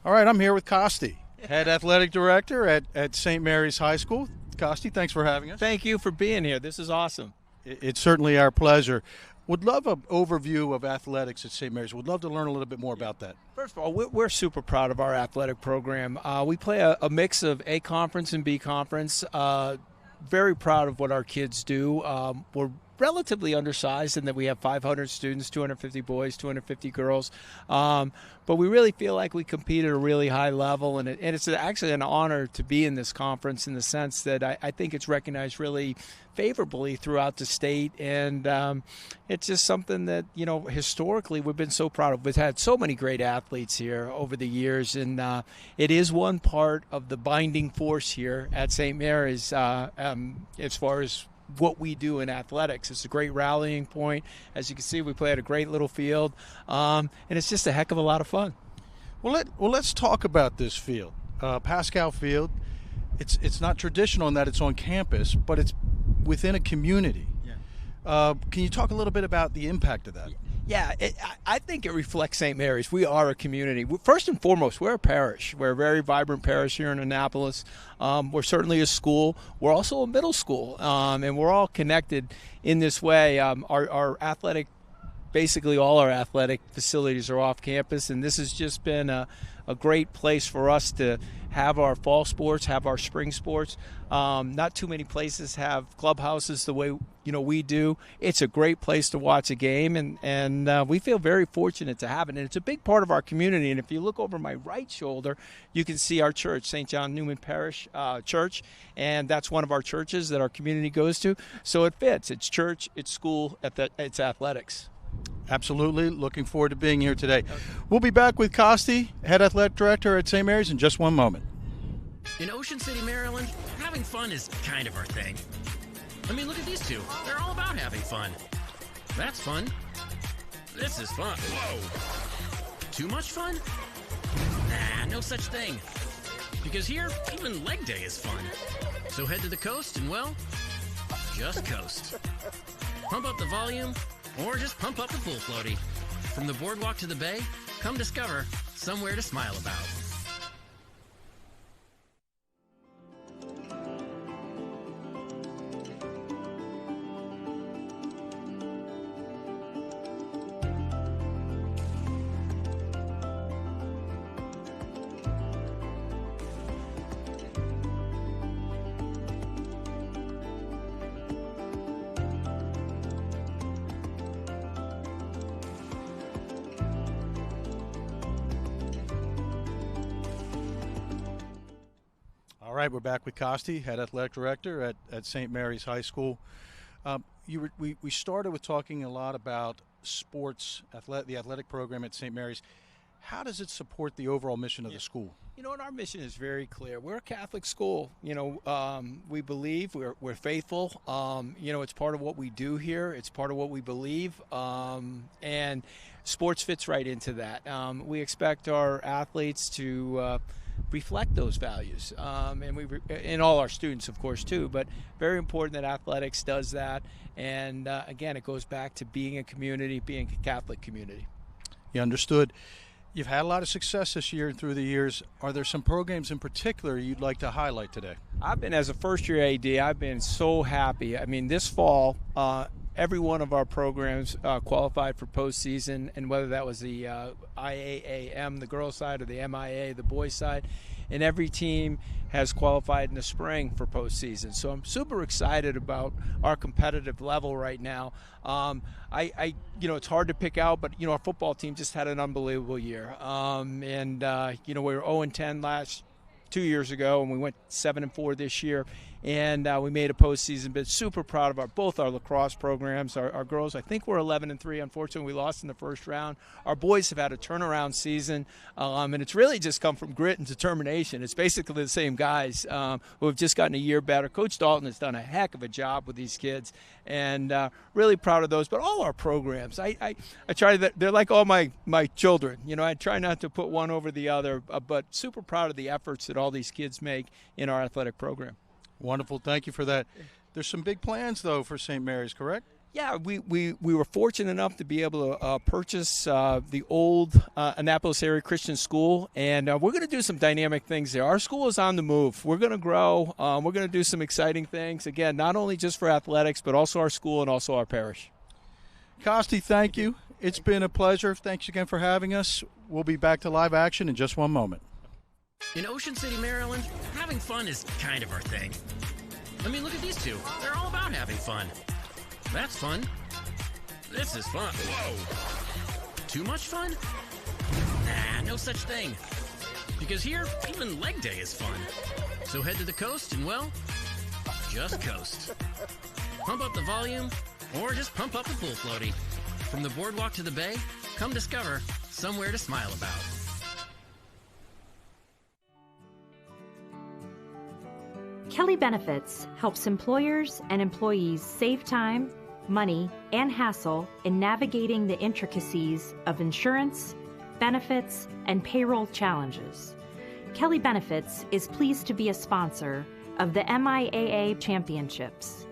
All right, I'm here with Costi, head athletic director at St. Mary's High School. Costi, thanks for having us. Thank you for being here. This is awesome. It's certainly our pleasure. Would love an overview of athletics at St. Mary's. Would love to learn a little bit more about that. First of all, we're super proud of our athletic program. We play a mix of A conference and B conference. Very proud of what our kids do. We're relatively undersized in that we have 500 students, 250 boys, 250 girls. But we really feel like we compete at a really high level, and it's actually an honor to be in this conference in the sense that I think it's recognized really favorably throughout the state, and it's just something that, you know, historically we've been so proud of. We've had so many great athletes here over the years, and it is one part of the binding force here at St. Mary's as far as what we do in athletics. It's a great rallying point. As you can see, we play at a great little field, and it's just a heck of a lot of fun. Well, let's talk about this field. Pascal Field, it's not traditional in that it's on campus, but it's within a community. Yeah. Can you talk a little bit about the impact of that? Yeah, I think it reflects St. Mary's. We are a community. First and foremost, we're a parish. We're a very vibrant parish here in Annapolis. We're certainly a school. We're also a middle school, and we're all connected in this way. Our athletic, basically all our athletic facilities are off campus, and this has just been a great place for us to have our fall sports, have our spring sports. Not too many places have clubhouses the way we do. It's a great place to watch a game, and we feel very fortunate to have it. And it's a big part of our community. And if you look over my right shoulder, you can see our church, St. John Newman Parish Church, and that's one of our churches that our community goes to. So it fits. It's church, it's school, it's athletics. Absolutely. Looking forward to being here today. We'll be back with Costi, head athletic director at St. Mary's, in just one moment. In Ocean City, Maryland, having fun is kind of our thing. I mean, look at these two. They're all about having fun. That's fun. This is fun. Whoa. Too much fun? Nah, no such thing. Because here, even leg day is fun. So head to the coast and, well, just coast. Pump up the volume, or just pump up the pool floaty. From the boardwalk to the bay, come discover somewhere to smile about. All right, we're back with Costi, head athletic director at St. Mary's High School. We started with talking a lot about sports, the athletic program at St. Mary's. How does it support the overall mission of the school? You know, and our mission is very clear. We're a Catholic school. You know, we believe, we're faithful. You know, it's part of what we do here. It's part of what we believe. And sports fits right into that. We expect our athletes to reflect those values, and all our students, of course, too. But very important that athletics does that. And again, it goes back to being a community, being a Catholic community. You understood. You've had a lot of success this year and through the years. Are there some programs in particular you'd like to highlight today? I've been, as a first-year AD, I've been so happy. I mean, this fall, every one of our programs qualified for postseason, and whether that was the IAAM, the girls' side, or the MIAA, the boys' side, and every team has qualified in the spring for postseason. So I'm super excited about our competitive level right now. You know, it's hard to pick out, but, you know, our football team just had an unbelievable year. You know, we were 0-10 2 years ago, and we went 7-4 this year. And we made a postseason bid. Super proud of both our lacrosse programs. Our girls, I think we're 11-3. Unfortunately, we lost in the first round. Our boys have had a turnaround season, and it's really just come from grit and determination. It's basically the same guys who have just gotten a year better. Coach Dalton has done a heck of a job with these kids, and really proud of those. But all our programs, I try that. They're like all my children. You know, I try not to put one over the other, but super proud of the efforts that all these kids make in our athletic program. Wonderful. Thank you for that. There's some big plans, though, for St. Mary's, correct? Yeah, we were fortunate enough to be able to purchase the old Annapolis Area Christian School, and we're going to do some dynamic things there. Our school is on the move. We're going to grow. We're going to do some exciting things, again, not only just for athletics, but also our school and also our parish. Costi, thank you. It's been a pleasure. Thanks again for having us. We'll be back to live action in just one moment. In Ocean City, Maryland, having fun is kind of our thing. I mean, look at these two. They're all about having fun. That's fun. This is fun. Whoa. Too much fun? Nah, no such thing. Because here, even leg day is fun. So head to the coast and, well, just coast. Pump up the volume, or just pump up the pool floaty. From the boardwalk to the bay, come discover somewhere to smile about. Kelly Benefits helps employers and employees save time, money, and hassle in navigating the intricacies of insurance, benefits, and payroll challenges. Kelly Benefits is pleased to be a sponsor of the MIAA Championships.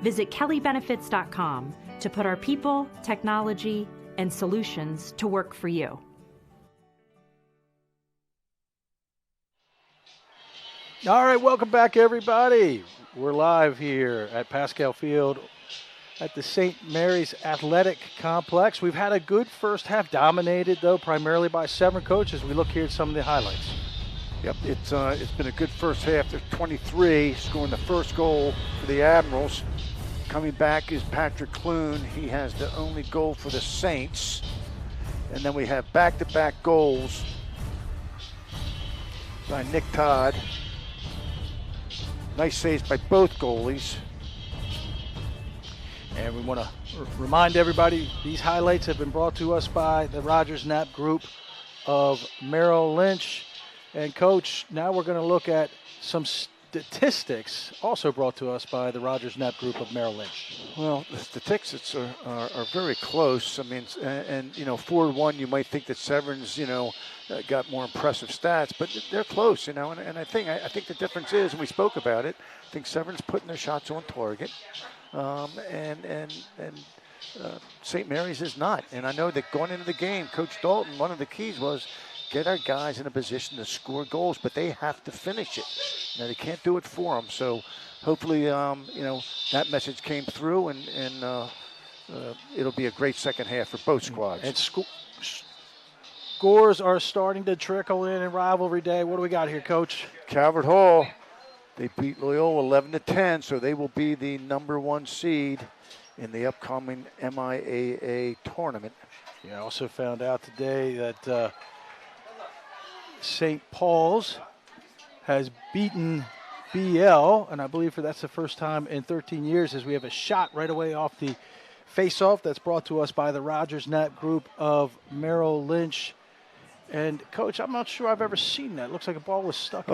Visit kellybenefits.com to put our people, technology, and solutions to work for you. All right, welcome back, everybody. We're live here at Pascal Field at the St. Mary's Athletic Complex. We've had a good first half, dominated, though, primarily by Severn coaches. We look here at some of the highlights. Yep, it's been a good first half. There's 23, scoring the first goal for the Admirals. Coming back is Patrick Clune. He has the only goal for the Saints. And then we have back-to-back goals by Nick Todd. Nice saves by both goalies. And we want to remind everybody, these highlights have been brought to us by the Rogers Knapp Group of Merrill Lynch. And Coach, now we're going to look at some statistics also brought to us by the Rogers Knapp Group of Merrill Lynch. Well, the statistics are very close. I mean, and 4-1, you might think that Severn's, got more impressive stats, but they're close, and I think the difference is, and we spoke about it, I think Severn's putting their shots on target, and St. Mary's is not. And I know that going into the game, Coach Dalton, one of the keys was get our guys in a position to score goals, but they have to finish it. Now, they can't do it for them. So hopefully, that message came through, and it'll be a great second half for both squads. And scores are starting to trickle in rivalry day. What do we got here, Coach? Calvert Hall, they beat Loyola 11-10, so they will be the #1 seed in the upcoming MIAA tournament. Yeah, I also found out today that St. Paul's has beaten BL, and I believe that's the first time in 13 years, as we have a shot right away off the face-off that's brought to us by the Rogers Knapp Group of Merrill Lynch. And, Coach, I'm not sure I've ever seen that. It looks like a ball was stuck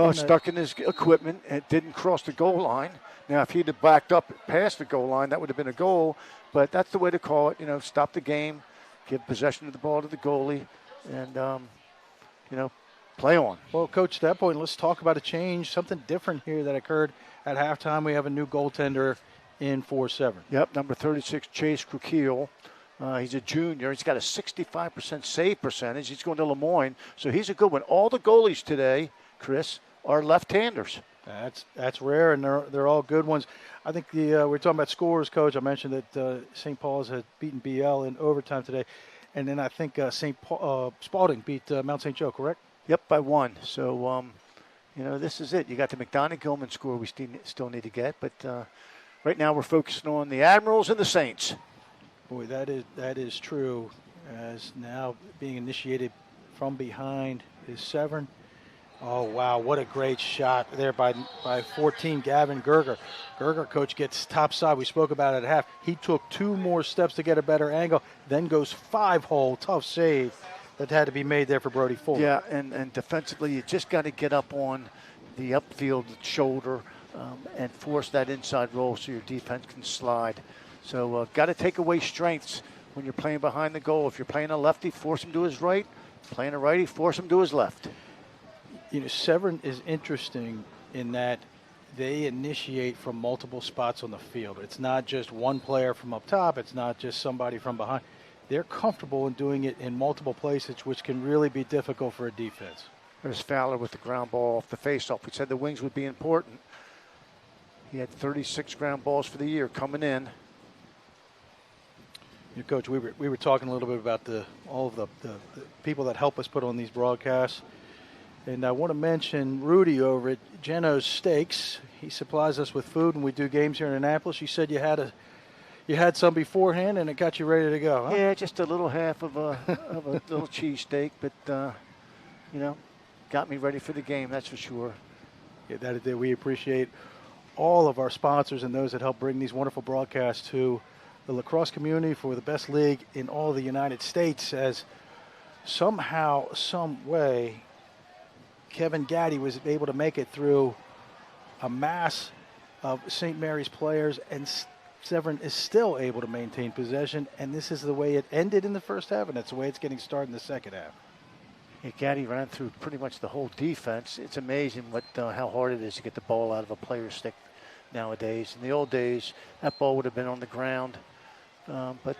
in his equipment, and it didn't cross the goal line. Now, if he'd have backed up past the goal line, that would have been a goal. But that's the way to call it. Stop the game, give possession of the ball to the goalie, and, play on. Well, Coach, at that point, let's talk about a change, something different here that occurred at halftime. We have a new goaltender in for Severn. Yep, number 36, Chase Krukiel. He's a junior. He's got a 65% save percentage. He's going to Lemoyne, so he's a good one. All the goalies today, Chris, are left-handers. That's rare, and they're all good ones. I think we're talking about scores, Coach. I mentioned that St. Paul's had beaten BL in overtime today, and then I think Spalding beat Mount St. Joe, correct? Yep, by 1. So, this is it. You got the McDonough-Gilman score we still need to get, but right now we're focusing on the Admirals and the Saints. Boy, that is true. As now being initiated from behind is Severn. Oh, wow, what a great shot there by 14, Gavin Gerger. Gerger, Coach, gets top side. We spoke about it at half. He took 2 more steps to get a better angle, then goes 5-hole. Tough save that had to be made there for Brody Fuller. Yeah, and defensively, you just got to get up on the upfield shoulder and force that inside roll so your defense can slide. So got to take away strengths when you're playing behind the goal. If you're playing a lefty, force him to his right. Playing a righty, force him to his left. Severn is interesting in that they initiate from multiple spots on the field. It's not just one player from up top. It's not just somebody from behind. They're comfortable in doing it in multiple places, which can really be difficult for a defense. There's Fowler with the ground ball off the faceoff. We said the wings would be important. He had 36 ground balls for the year coming in. Coach, we were talking a little bit about all of the people that help us put on these broadcasts. And I want to mention Rudy over at Geno's Steaks. He supplies us with food when we do games here in Annapolis. You said you had some beforehand and it got you ready to go, huh? Yeah, just a little half of a little cheesesteak, but got me ready for the game, that's for sure. Yeah, that it did. We appreciate all of our sponsors and those that help bring these wonderful broadcasts to the lacrosse community for the best league in all the United States, as somehow, some way, Kevin Gaddy was able to make it through a mass of St. Mary's players, and Severn is still able to maintain possession, and this is the way it ended in the first half, and that's the way it's getting started in the second half. Yeah, Gaddy ran through pretty much the whole defense. It's amazing how hard it is to get the ball out of a player's stick nowadays. In the old days, that ball would have been on the ground, but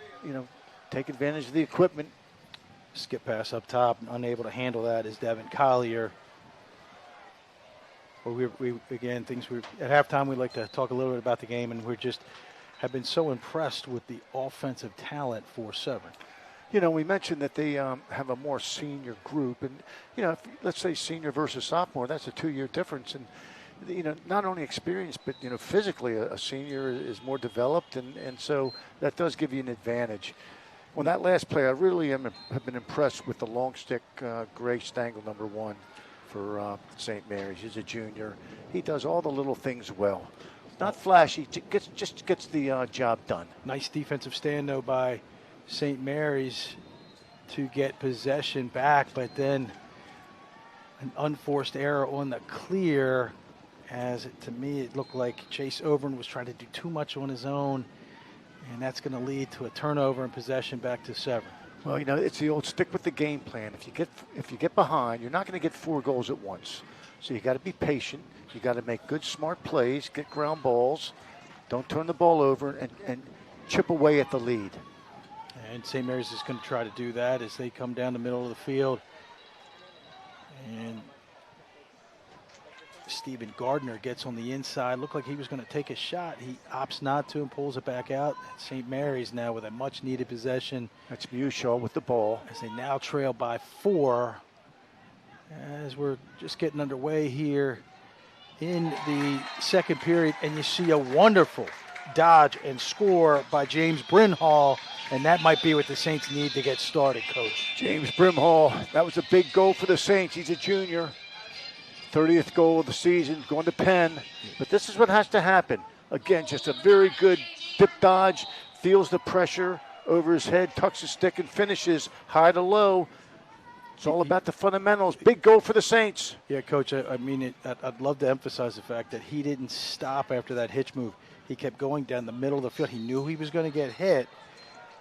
take advantage of the equipment. Skip pass up top, unable to handle that is Devin Collier. Well, at halftime, we like to talk a little bit about the game, and we just have been so impressed with the offensive talent for Severn. We mentioned that they have a more senior group, and let's say senior versus sophomore, that's a 2-year difference, and not only experience, but physically a senior is more developed, and so that does give you an advantage. On that last play, I really have been impressed with the long stick Gray Stangl, #1. For St. Mary's. He's a junior. He does all the little things well. Not flashy, just gets the job done. Nice defensive stand, though, by St. Mary's to get possession back, but then an unforced error on the clear, as to me it looked like Chase Overn was trying to do too much on his own, and that's going to lead to a turnover and possession back to Severn. Well, you know, it's the old stick with the game plan. If you get behind, you're not going to get 4 goals at once. So you got to be patient. You got to make good, smart plays, get ground balls, don't turn the ball over, and chip away at the lead. And St. Mary's is going to try to do that as they come down the middle of the field. And Stephen Gardner gets on the inside. Looked like he was going to take a shot. He opts not to and pulls it back out. St. Mary's now with a much-needed possession. That's Mushaw with the ball. As they now trail by 4. As we're just getting underway here in the second period. And you see a wonderful dodge and score by James Brimhall. And that might be what the Saints need to get started, Coach. James Brimhall, that was a big goal for the Saints. He's a junior. 30th goal of the season, going to Penn. But this is what has to happen. Again, just a very good dip dodge, feels the pressure over his head, tucks his stick and finishes high to low. It's all about the fundamentals. Big goal for the Saints. Yeah, Coach, I mean, I'd love to emphasize the fact that he didn't stop after that hitch move. He kept going down the middle of the field. He knew he was going to get hit.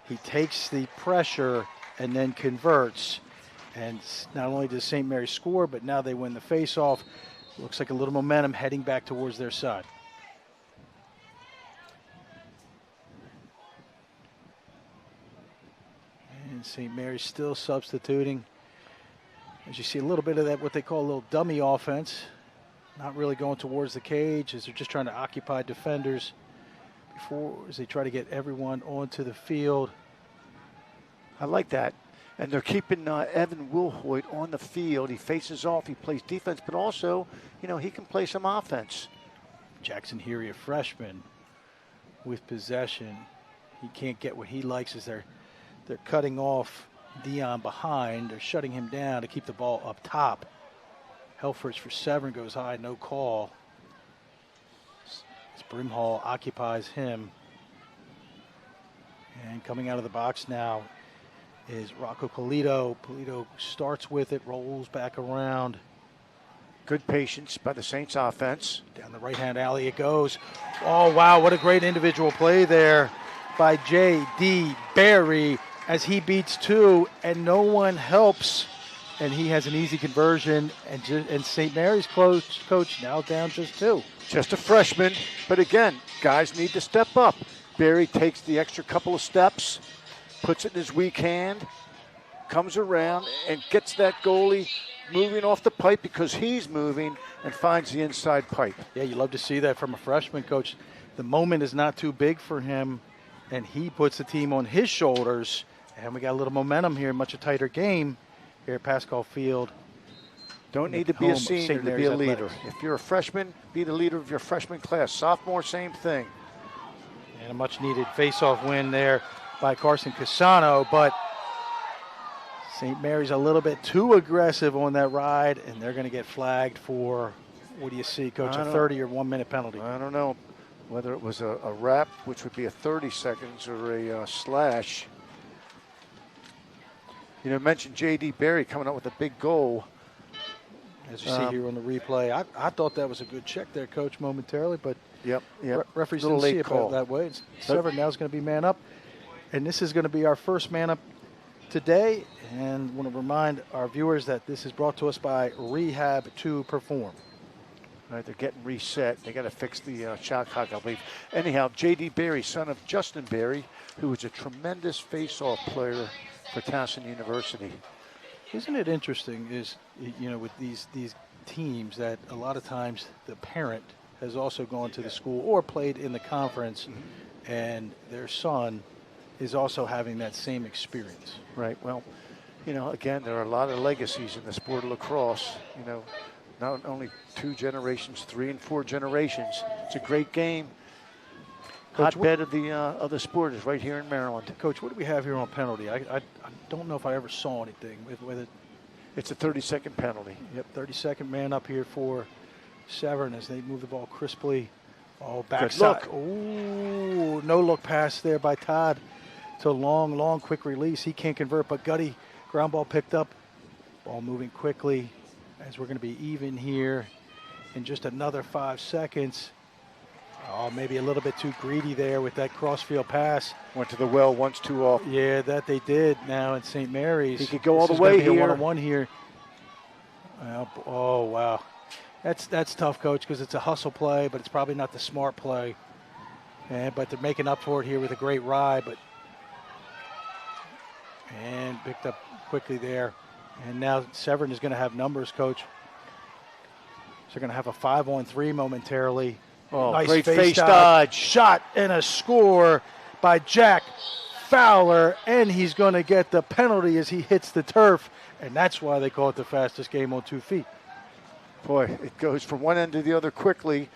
He takes the pressure and then converts. And not only does St. Mary's score, but now they win the face-off. Looks like a little momentum heading back towards their side. And St. Mary's still substituting. As you see a little bit of that, what they call a little dummy offense. Not really going towards the cage as they're just trying to occupy defenders before as they try to get everyone onto the field. I like that. And they're keeping Evan Wilhoit on the field. He faces off, he plays defense, but also, you know, he can play some offense. Jackson Heary, a freshman, with possession. He can't get what he likes as they're cutting off Dion behind. They're shutting him down to keep the ball up top. Helfrich for Severn goes high, no call. As Brimhall occupies him. And coming out of the box now is Rocco Polito. Polito starts with it, rolls back around. Good patience by the Saints offense. Down the right-hand alley it goes. Oh, wow, what a great individual play there by J.D. Barry as he beats 2 and no one helps. And he has an easy conversion. And St. Mary's coach now down just 2. Just a freshman, but again, guys need to step up. Barry takes the extra couple of steps, puts it in his weak hand, comes around and gets that goalie moving off the pipe because he's moving and finds the inside pipe. Yeah, you love to see that from a freshman coach. The moment is not too big for him, and he puts the team on his shoulders. And we got a little momentum here, much a tighter game here at Pascal Field. Don't need to be a senior to be a leader. If you're a freshman, be the leader of your freshman class. Sophomore, same thing. And a much-needed face-off win there by Carson Casano, but St. Mary's a little bit too aggressive on that ride, and they're going to get flagged for, what do you see, Coach, a 30 or 1 minute penalty? I don't know whether it was a wrap, which would be a 30 seconds, or a slash. You know, mentioned J.D. Barry coming up with a big goal. As you see here on the replay, I thought that was a good check there, Coach, momentarily, but yep. Referees didn't see it that way. Severn now is going to be man up, and this is going to be our first man up today. And want to remind our viewers that this is brought to us by Rehab to Perform. All right, they're getting reset. They got to fix the shot clock, I believe. Anyhow, J.D. Barry, son of Justin Barry, who was a tremendous face-off player for Towson University. Isn't it interesting is, you know, with these teams that a lot of times the parent has also gone to the school or played in the conference, and their son is also having that same experience. Right. Well, you know, again, there are a lot of legacies in the sport of lacrosse. You know, not only 2 generations, 3 and 4 generations. It's a great game. Hotbed of the sport is right here in Maryland. Coach, what do we have here on penalty? I don't know if I ever saw anything with it. It's a 30-second penalty. Yep, 30-second man up here for Severn as they move the ball crisply. Oh, backside. Ooh, no look pass there by Todd. It's a long, quick release. He can't convert, but Gutty, ground ball picked up. Ball moving quickly as we're going to be even here in just another 5 seconds. Oh, maybe a little bit too greedy there with that crossfield pass. Went to the well once too often. Yeah, that they did now in St. Mary's. He could go all the This is way gonna be here. A one-on-one here. Oh, wow. That's tough, Coach, because it's a hustle play, but it's probably not the smart play. But they're making up for it here with a great ride. And picked up quickly there. And now Severn is going to have numbers, Coach. So they're going to have a 5-on-3 momentarily. Oh, nice great face dodge. Shot and a score by Jack Fowler. And he's going to get the penalty as he hits the turf. And that's why they call it the fastest game on 2 feet. Boy, it goes from one end to the other quickly.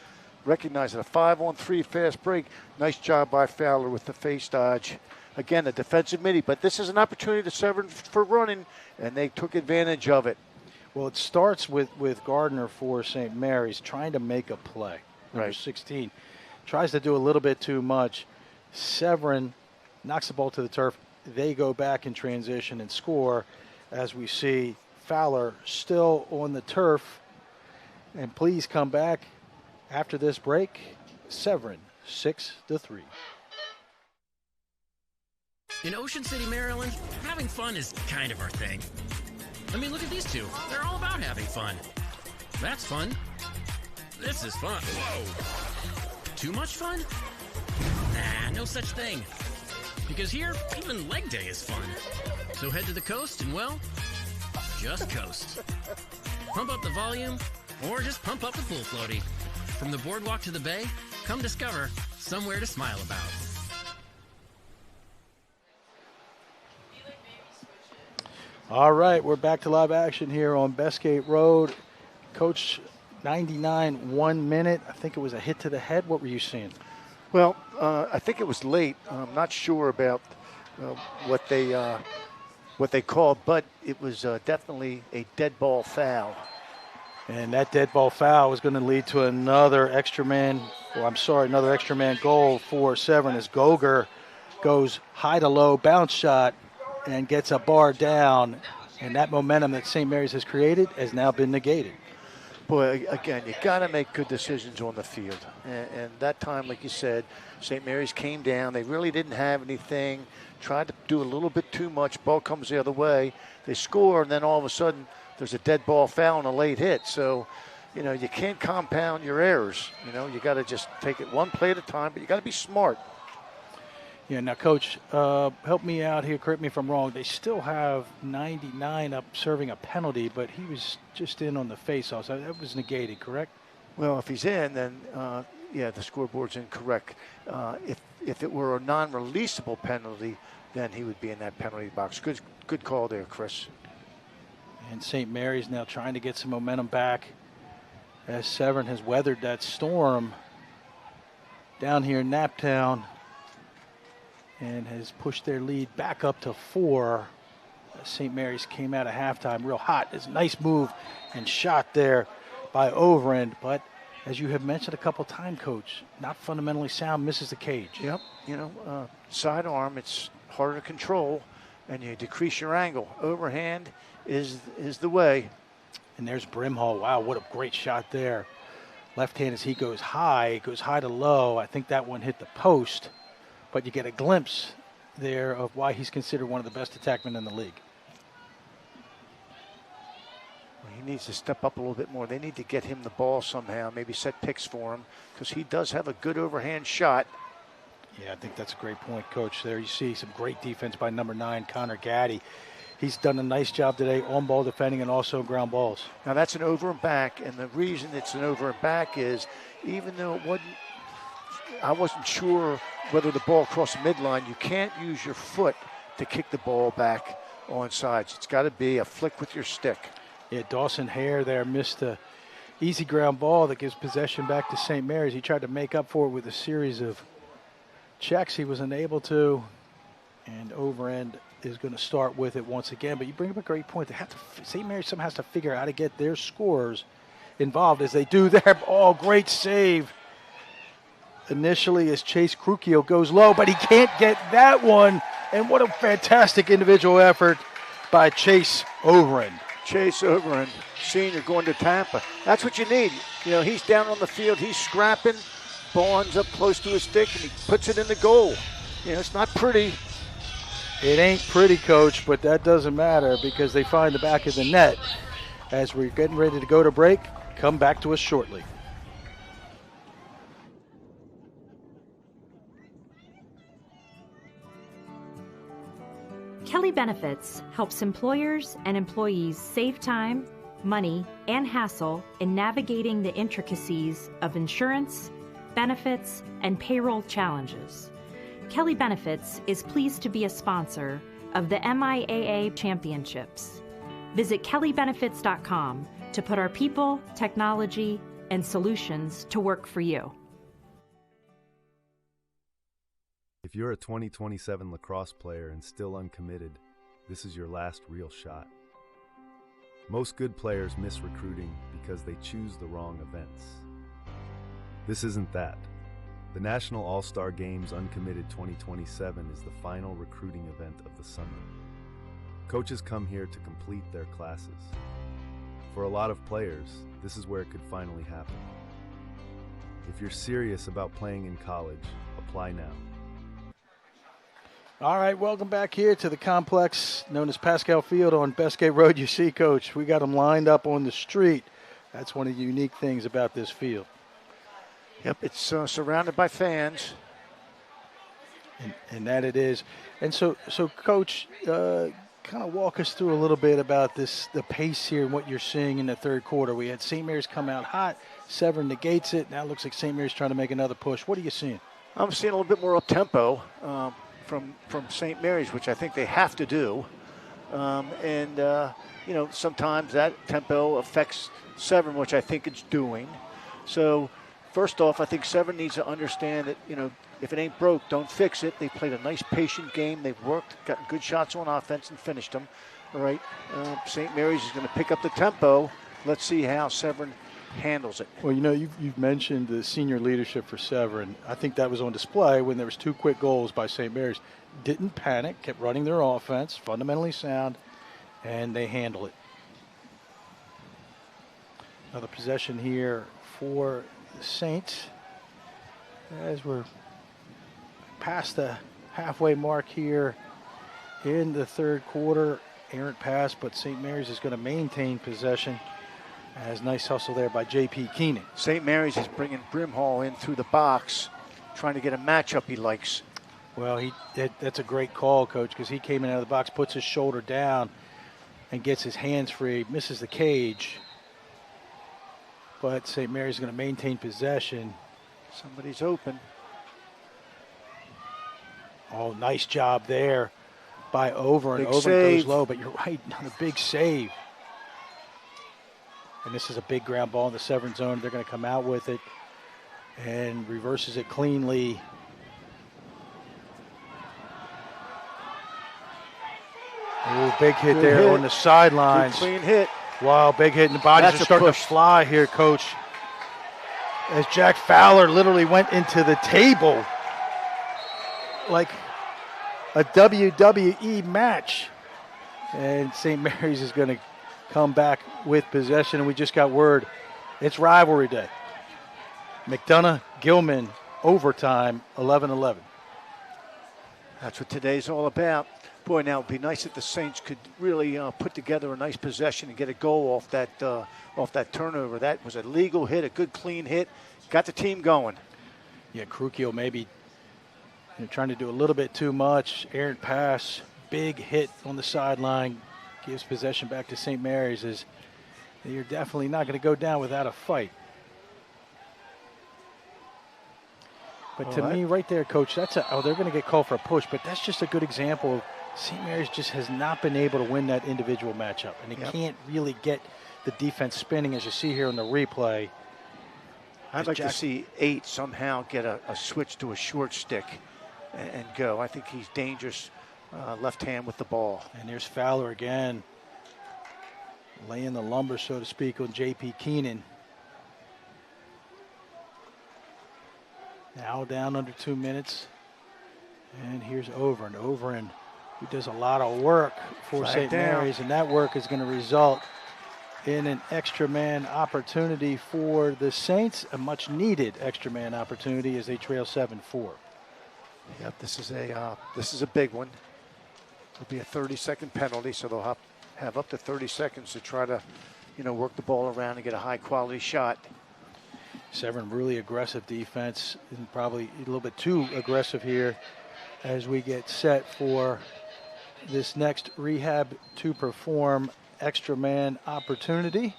Recognizing a 5-on-3 fast break. Nice job by Fowler with the face dodge. Again, a defensive midi, but this is an opportunity to Severn for running, and they took advantage of it. Well, it starts with Gardner for St. Mary's trying to make a play. Number 16 tries to do a little bit too much. Severn knocks the ball to the turf. They go back in transition and score, as we see Fowler still on the turf. And please come back after this break. Severn 6-3. In Ocean City, Maryland, having fun is kind of our thing. I mean, look at these two. They're all about having fun. That's fun. This is fun. Whoa. Too much fun? Nah, no such thing. Because here, even leg day is fun. So head to the coast and, well, just coast. Pump up the volume, or just pump up the pool floaty. From the boardwalk to the bay, come discover somewhere to smile about. All right, we're back to live action here on Bestgate Road. Coach, 99, 1 minute. I think it was a hit to the head. What were you seeing? Well, I think it was late. I'm not sure about what they called, but it was definitely a dead ball foul. And that dead ball foul was going to lead to another extra man goal for Severn as Goger goes high to low, bounce shot, and gets a bar down. And that momentum that St. Mary's has created has now been negated. Boy, again, you got to make good decisions on the field. And that time, like you said, St. Mary's came down. They really didn't have anything. Tried to do a little bit too much. Ball comes the other way. They score, and then all of a sudden, there's a dead ball foul and a late hit. So, you know, you can't compound your errors. You know, you got to just take it one play at a time, but you got to be smart. Yeah, now, Coach, help me out here. Correct me if I'm wrong. They still have 99 up serving a penalty, but he was just in on the faceoff. So that was negated, correct? Well, if he's in, then, yeah, the scoreboard's incorrect. If it were a non-releasable penalty, then he would be in that penalty box. Good call there, Chris. And St. Mary's now trying to get some momentum back as Severn has weathered that storm down here in Naptown and has pushed their lead back up to 4. St. Mary's came out of halftime real hot. It's a nice move and shot there by Overend, but as you have mentioned a couple times, Coach, not fundamentally sound, misses the cage. Yep, you know, sidearm, it's harder to control, and you decrease your angle. Overhand is the way. And there's Brimhall. Wow, what a great shot there. Left hand as he goes high to low. I think that one hit the post, but you get a glimpse there of why he's considered one of the best attackmen in the league. Well, he needs to step up a little bit more. They need to get him the ball somehow, maybe set picks for him, because he does have a good overhand shot. Yeah, I think that's a great point, Coach. There you see some great defense by number 9, Connor Gaddy. He's done a nice job today on ball defending and also ground balls. Now that's an over and back, and the reason it's an over and back is even though I wasn't sure whether the ball crossed the midline, you can't use your foot to kick the ball back on sides. It's got to be a flick with your stick. Yeah, Dawson Hare there missed a easy ground ball that gives possession back to St. Mary's. He tried to make up for it with a series of checks. He was unable to, and Overend is going to start with it once again. But you bring up a great point. They have to, St. Mary's somehow has to figure out how to get their scorers involved as they do there. Oh, great save initially as Chase Crucchio goes low, but he can't get that one. And what a fantastic individual effort by Chase Overend. Chase Severn, senior, going to Tampa. That's what you need. You know, he's down on the field. He's scrapping. Ball ends up close to his stick, and he puts it in the goal. You know, it's not pretty. It ain't pretty, Coach, but that doesn't matter because they find the back of the net. As we're getting ready to go to break, come back to us shortly. Kelly Benefits helps employers and employees save time, money, and hassle in navigating the intricacies of insurance, benefits, and payroll challenges. Kelly Benefits is pleased to be a sponsor of the MIAA Championships. Visit kellybenefits.com to put our people, technology, and solutions to work for you. If you're a 2027 lacrosse player and still uncommitted, this is your last real shot. Most good players miss recruiting because they choose the wrong events. This isn't that. The National All-Star Games Uncommitted 2027 is the final recruiting event of the summer. Coaches come here to complete their classes. For a lot of players, this is where it could finally happen. If you're serious about playing in college, apply now. All right, welcome back here to the complex known as Pascal Field on Bestgate Road. You see, Coach, we got them lined up on the street. That's one of the unique things about this field. Yep, it's surrounded by fans. And that it is. And so Coach, kind of walk us through a little bit about the pace here and what you're seeing in the third quarter. We had St. Mary's come out hot. Severn negates it. Now it looks like St. Mary's trying to make another push. What are you seeing? I'm seeing a little bit more up-tempo from St. Mary's, which I think they have to do. You know, sometimes that tempo affects Severn, which I think it's doing. So, first off, I think Severn needs to understand that, you know, if it ain't broke, don't fix it. They played a nice, patient game. They've worked, gotten good shots on offense, and finished them. All right, St. Mary's is going to pick up the tempo. Let's see how Severn handles it. Well, you know, you've mentioned the senior leadership for Severn. I think that was on display when there was 2 quick goals by St. Mary's. Didn't panic, kept running their offense, fundamentally sound, and they handle it. Another possession here for the Saints as we're past the halfway mark here in the third quarter. Errant pass, but St. Mary's is going to maintain possession. As nice hustle there by J.P. Keenan. St. Mary's is bringing Brimhall in through the box, trying to get a matchup he likes. Well, that's a great call, Coach, because he came in out of the box, puts his shoulder down, and gets his hands free, misses the cage. But St. Mary's is going to maintain possession. Somebody's open. Oh, nice job there by Over, and big Over save. Goes low, but you're right, not a big save. And this is a big ground ball in the Severn zone. They're going to come out with it and reverses it cleanly. Oh, big hit Good there hit. on the sidelines. Good clean hit. Wow, big hit, and the bodies That's are a starting push. to fly here, Coach. As Jack Fowler literally went into the table like a WWE match. And St. Mary's is going to come back with possession, and we just got word it's rivalry day. McDonough, Gilman, overtime, 11-11. That's what today's all about. Boy, now it'd be nice if the Saints could really put together a nice possession and get a goal off that turnover. That was a legal hit, a good clean hit. Got the team going. Yeah, Krukio maybe trying to do a little bit too much. Errant pass, big hit on the sideline, gives possession back to St. Mary's. As you're definitely not going to go down without a fight. But to me, right there, Coach, they're going to get called for a push, but that's just a good example of St. Mary's just has not been able to win that individual matchup, and they can't really get the defense spinning, as you see here in the replay. I'd like to see 8 somehow get a switch to a short stick and go. I think he's dangerous left hand with the ball. And there's Fowler again, laying the lumber, so to speak, on J.P. Keenan. Now down under 2 minutes. And here's Over, and who does a lot of work for St. Mary's, and that work is going to result in an extra man opportunity for the Saints, a much needed extra man opportunity as they trail 7-4. Yep, this is a big one. It'll be a 30-second penalty, so they'll have up to 30 seconds to try to, work the ball around and get a high-quality shot. Severn, really aggressive defense, and probably a little bit too aggressive here as we get set for this next rehab to perform extra man opportunity.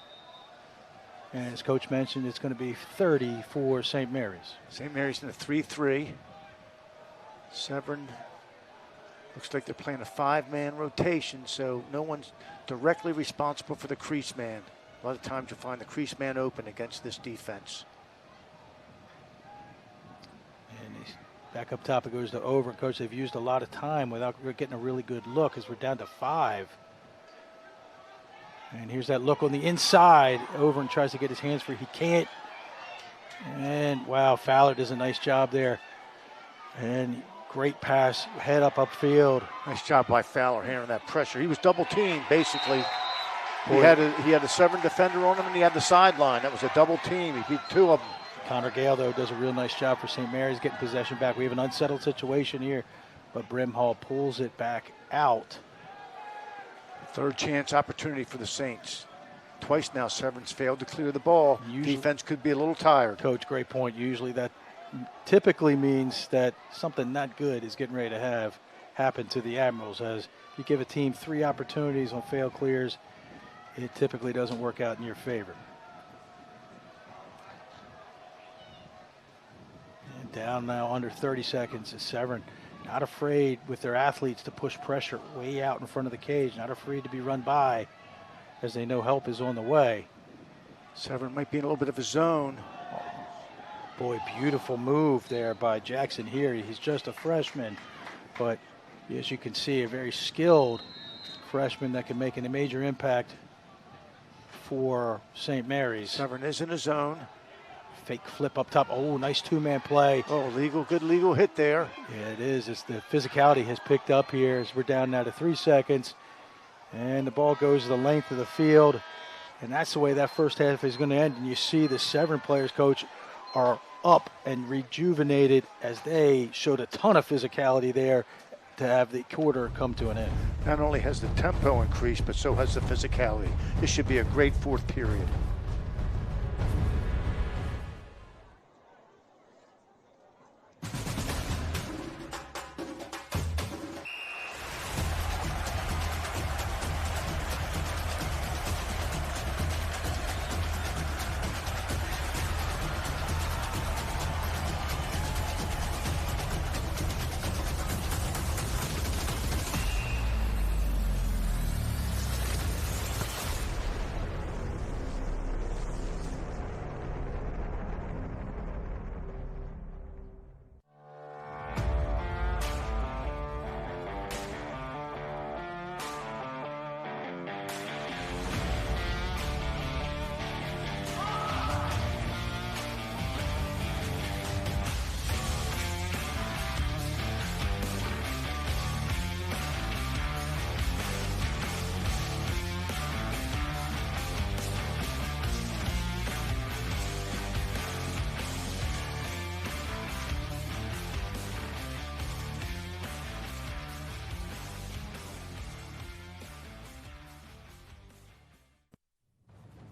And as Coach mentioned, it's going to be 30 for St. Mary's. St. Mary's in a 3-3. Severn looks like they're playing a 5-man rotation, so no one's directly responsible for the crease man. A lot of times you'll find the crease man open against this defense. And back up top, it goes to over. Coach, they've used a lot of time without getting a really good look as we're down to 5. And here's that look on the inside. Over and tries to get his hands free. He can't. And wow, Fowler does a nice job there. And great pass, head upfield. Nice job by Fowler handling that pressure. He was double teamed basically. He had a Severn defender on him, and he had the sideline. That was a double team. He beat 2 of them. Connor Gale, though, does a real nice job for St. Mary's getting possession back. We have an unsettled situation here, but Brimhall pulls it back out. Third chance opportunity for the Saints. Twice now Severn's failed to clear the ball. Defense could be a little tired. Coach, great point. Usually that typically means that something not good is getting ready to happen to the Admirals. As you give a team 3 opportunities on failed clears, it typically doesn't work out in your favor. And down now under 30 seconds is Severn. Not afraid with their athletes to push pressure way out in front of the cage. Not afraid to be run by as they know help is on the way. Severn might be in a little bit of a zone. Boy, beautiful move there by Jackson here. He's just a freshman, but as you can see, a very skilled freshman that can make a major impact for St. Mary's. Severn is in a zone. Fake flip up top. Oh, nice 2-man play. Oh, good legal hit there. Yeah, it is. It's the physicality has picked up here as we're down now to 3 seconds. And the ball goes the length of the field. And that's the way that first half is going to end. And you see the Severn players, Coach, are up and rejuvenated as they showed a ton of physicality there to have the quarter come to an end. Not only has the tempo increased, but so has the physicality. This should be a great 4th period.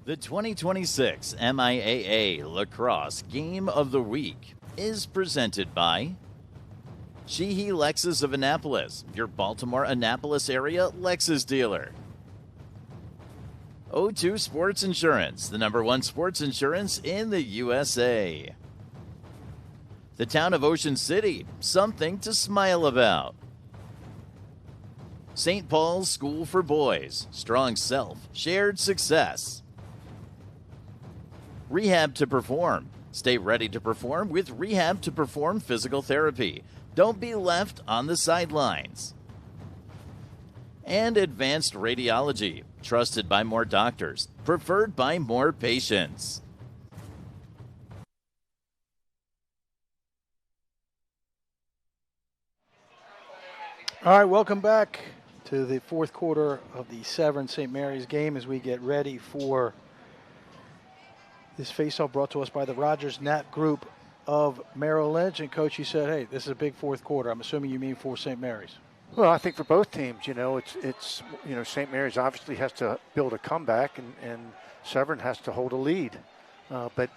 The 2026 MIAA Lacrosse Game of the Week is presented by Sheehy Lexus of Annapolis, your Baltimore-Annapolis area Lexus dealer. O2 Sports Insurance, the #1 sports insurance in the USA. The town of Ocean City, something to smile about. St. Paul's School for Boys, strong self, shared success. Rehab to Perform. Stay ready to perform with Rehab to Perform physical therapy. Don't be left on the sidelines. And Advanced Radiology. Trusted by more doctors. Preferred by more patients. All right, welcome back to the fourth quarter of the Severn St. Mary's game as we get ready for this faceoff brought to us by the Rogers Knapp Group of Merrill Lynch. And Coach, you said, hey, this is a big fourth quarter. I'm assuming you mean for St. Mary's. Well, I think for both teams, it's St. Mary's obviously has to build a comeback, and Severn has to hold a lead. But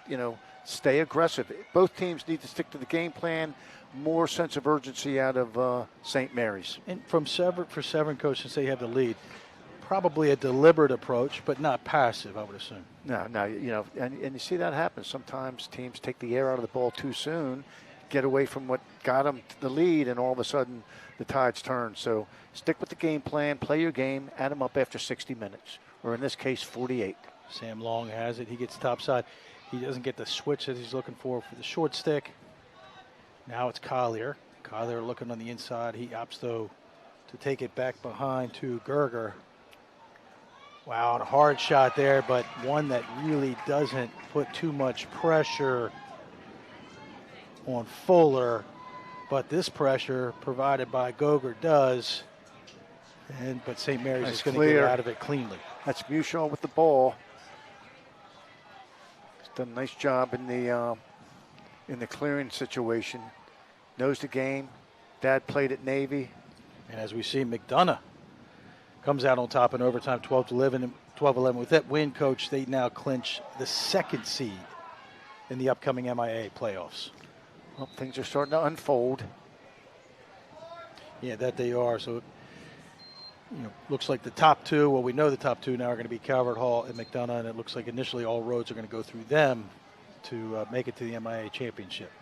stay aggressive. Both teams need to stick to the game plan. More sense of urgency out of St. Mary's. And for Severn, Coach, since they have the lead, probably a deliberate approach, but not passive, I would assume. No, and you see that happen. Sometimes teams take the air out of the ball too soon, get away from what got them the lead, and all of a sudden the tides turn. So stick with the game plan, play your game, add them up after 60 minutes, or in this case, 48. Sam Long has it. He gets topside. He doesn't get the switch that he's looking for the short stick. Now it's Collier. Collier looking on the inside. He opts, though, to take it back behind to Gerger. Wow, and a hard shot there, but one that really doesn't put too much pressure on Fuller. But this pressure provided by Goger does. But St. Mary's is going to get out of it cleanly. That's Mushaw with the ball. He's done a nice job in the clearing situation. Knows the game. Dad played at Navy. And as we see, McDonough comes out on top in overtime, 12-11. With that win, Coach, they now clinch the second seed in the upcoming MIAA playoffs. Well, things are starting to unfold. Yeah, that they are. So, looks like the top two, well, we know the top two now are going to be Calvert Hall and McDonough, and it looks like initially all roads are going to go through them to make it to the MIAA championship,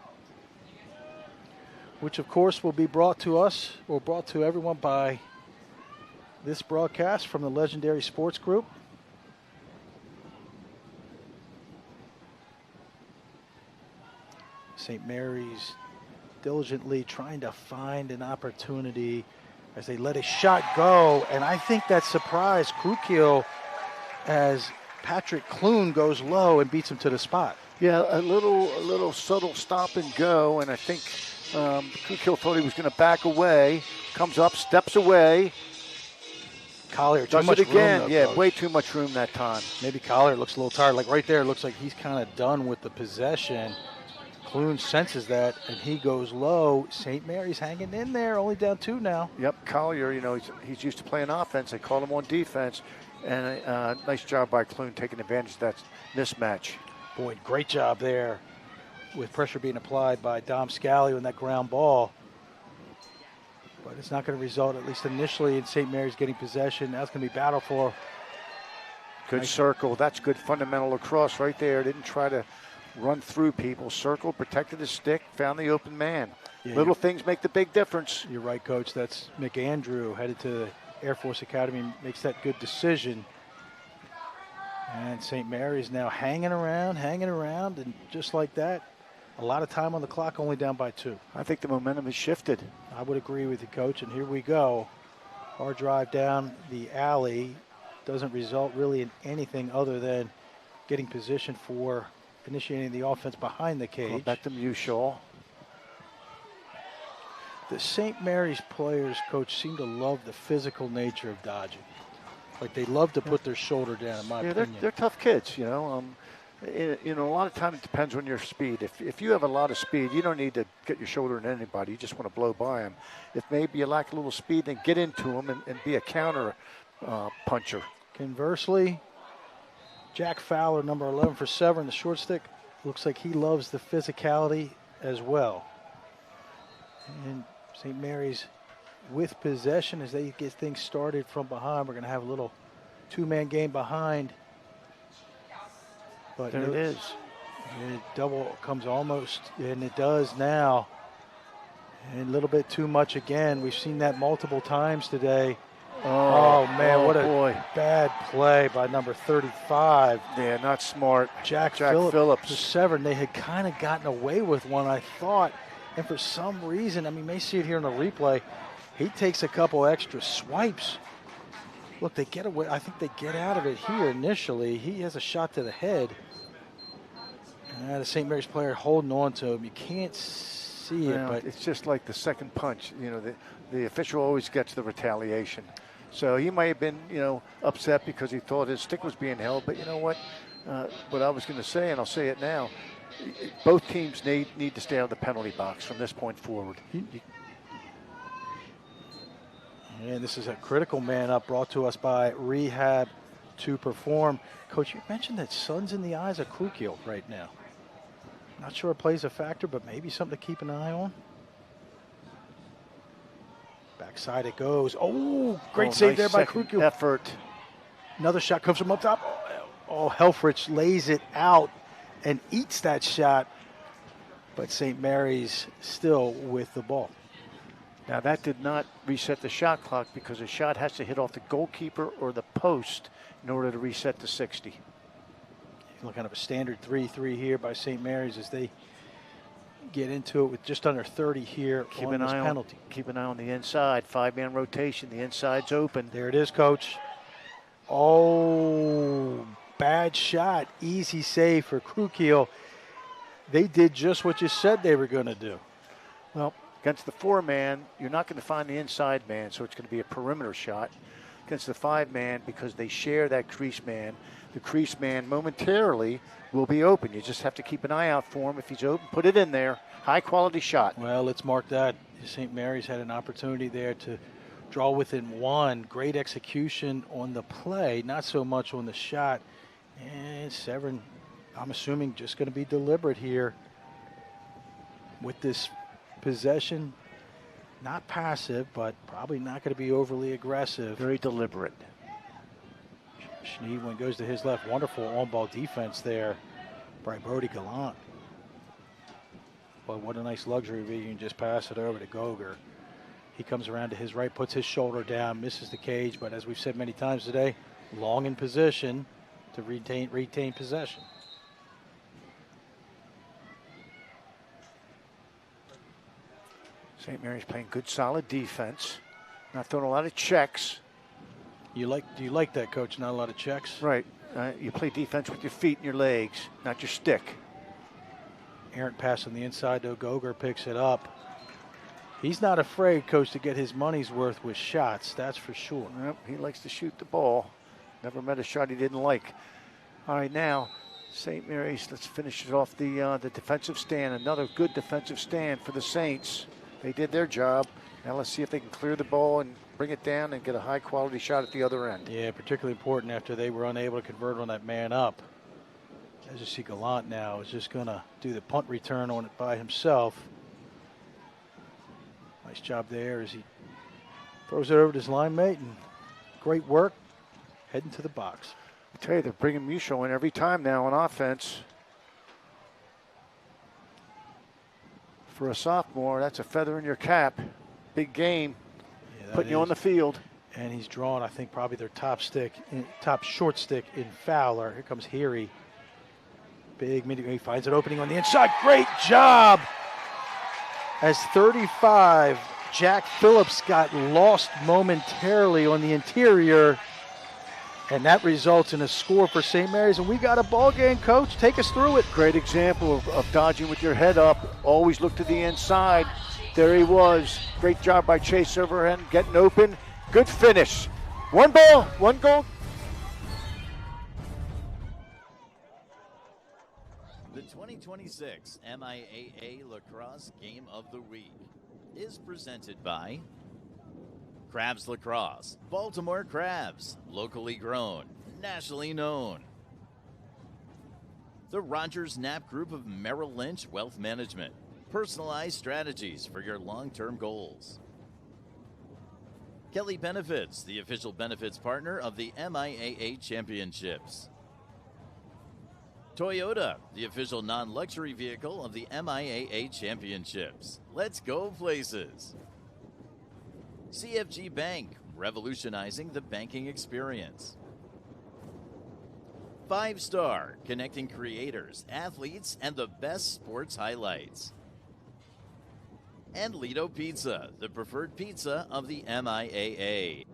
which, of course, will be brought to us or brought to everyone by this broadcast from the Legendary Sports Group. St. Mary's diligently trying to find an opportunity as they let a shot go, and I think that surprised Krukiel as Patrick Clune goes low and beats him to the spot. Yeah, a little subtle stop and go, and I think Krukiel thought he was going to back away, comes up, steps away. Collier, does it again. Yeah, way too much room that time. Maybe Collier looks a little tired. Like right there, it looks like he's kind of done with the possession. Clune senses that, and he goes low. St. Mary's hanging in there, only down 2 now. Yep, Collier, he's used to playing offense. They called him on defense, and nice job by Clune taking advantage of that mismatch. Boy, great job there with pressure being applied by Dom Scally on that ground ball. But it's not going to result, at least initially, in St. Mary's getting possession. That's going to be battle for. Good circle. That's good fundamental lacrosse right there. Didn't try to run through people. Circle, protected his stick, found the open man. Yeah, little things make the big difference. You're right, Coach. That's McAndrew headed to the Air Force Academy, makes that good decision. And St. Mary's now hanging around, and just like that, a lot of time on the clock, only down by 2. I think the momentum has shifted. I would agree with you, Coach, and here we go. Our drive down the alley doesn't result really in anything other than getting position for initiating the offense behind the cage. Back to Mushaw. The St. Mary's players, Coach, seem to love the physical nature of dodging. Like they love to put their shoulder down, in my opinion. They're tough kids, a lot of times it depends on your speed. If you have a lot of speed, you don't need to get your shoulder in anybody. You just want to blow by them. If maybe you lack a little speed, then get into them and be a counter puncher. Conversely, Jack Fowler, number 11 for Severn, the short stick, looks like he loves the physicality as well. And St. Mary's with possession as they get things started from behind. We're going to have a little 2-man game behind. But there it is. And double comes almost, and it does now. And a little bit too much again. We've seen that multiple times today. Oh man, what a bad play by number 35. Yeah, not smart. Jack Phillips. The Severn, they had kind of gotten away with one, I thought. And for some reason, you may see it here in the replay, he takes a couple extra swipes. Look, they get away. I think they get out of it here initially. He has a shot to the head. And the St. Mary's player holding on to him. You can't see it, but it's just like the second punch. You know, the official always gets the retaliation. So he might have been, upset because he thought his stick was being held. But you know what? What I was going to say, and I'll say it now, both teams need to stay out of the penalty box from this point forward. And this is a critical man up brought to us by Rehab to Perform. Coach, you mentioned that sun's in the eyes of Krukil right now. Not sure it plays a factor, but maybe something to keep an eye on. Backside it goes. Oh, great save nice there by Krukil. Effort. Another shot comes from up top. Oh, Helfrich lays it out and eats that shot, but St. Mary's still with the ball. Now that did not reset the shot clock because a shot has to hit off the goalkeeper or the post in order to reset to 60. Looking at a standard 3-3 here by St. Mary's as they get into it with just under 30 here on this penalty. Keep an eye on the inside. 5-man rotation. The inside's open. There it is, Coach. Oh, bad shot. Easy save for Krukil. They did just what you said they were going to do. Well, against the 4-man, you're not going to find the inside man, so it's going to be a perimeter shot. Against the 5-man, because they share that crease man, the crease man momentarily will be open. You just have to keep an eye out for him. If he's open, put it in there. High-quality shot. Well, let's mark that. St. Mary's had an opportunity there to draw within one. Great execution on the play, not so much on the shot. And Severn, I'm assuming, just going to be deliberate here with this possession. Not passive, but probably not going to be overly aggressive. Very deliberate. Schneid, when it goes to his left, wonderful on-ball defense there by Brody Gallant. But what a nice luxury if you can just pass it over to Goger. He comes around to his right, puts his shoulder down, misses the cage, but as we've said many times today, long in position to retain possession. St. Mary's playing good, solid defense. Not throwing a lot of checks. Do you like that, Coach? Not a lot of checks? Right. You play defense with your feet and your legs, not your stick. Errant pass on the inside, though. Goger picks it up. He's not afraid, Coach, to get his money's worth with shots, that's for sure. Yep, he likes to shoot the ball. Never met a shot he didn't like. All right, now, St. Mary's, let's finish it off the defensive stand. Another good defensive stand for the Saints. They did their job. Now let's see if they can clear the ball and bring it down and get a high-quality shot at the other end. Yeah, particularly important after they were unable to convert on that man up. As you see, Gallant now is just going to do the punt return on it by himself. Nice job there as he throws it over to his line mate, and great work heading to the box. I tell you, they're bringing Musho in every time now on offense. For a sophomore, that's a feather in your cap. Big game, yeah, putting you on the field. And he's drawn, I think, probably their top short stick in Fowler. Here comes Heary. Big mid, he finds an opening on the inside. Great job! As 35, Jack Phillips got lost momentarily on the interior. And that results in a score for St. Mary's. And we got a ball game, Coach. Take us through it. Great example of dodging with your head up. Always look to the inside. There he was. Great job by Chase Severn getting open. Good finish. One ball, one goal. The 2026 MIAA Lacrosse Game of the Week is presented by Crabs Lacrosse, Baltimore Crabs, locally grown, nationally known. The Rogers Knapp Group of Merrill Lynch Wealth Management, personalized strategies for your long-term goals. Kelly Benefits, the official benefits partner of the MIAA Championships. Toyota, the official non-luxury vehicle of the MIAA Championships. Let's go places. CFG Bank, revolutionizing the banking experience. 5-Star, connecting creators, athletes, and the best sports highlights. And Lido Pizza, the preferred pizza of the MIAA.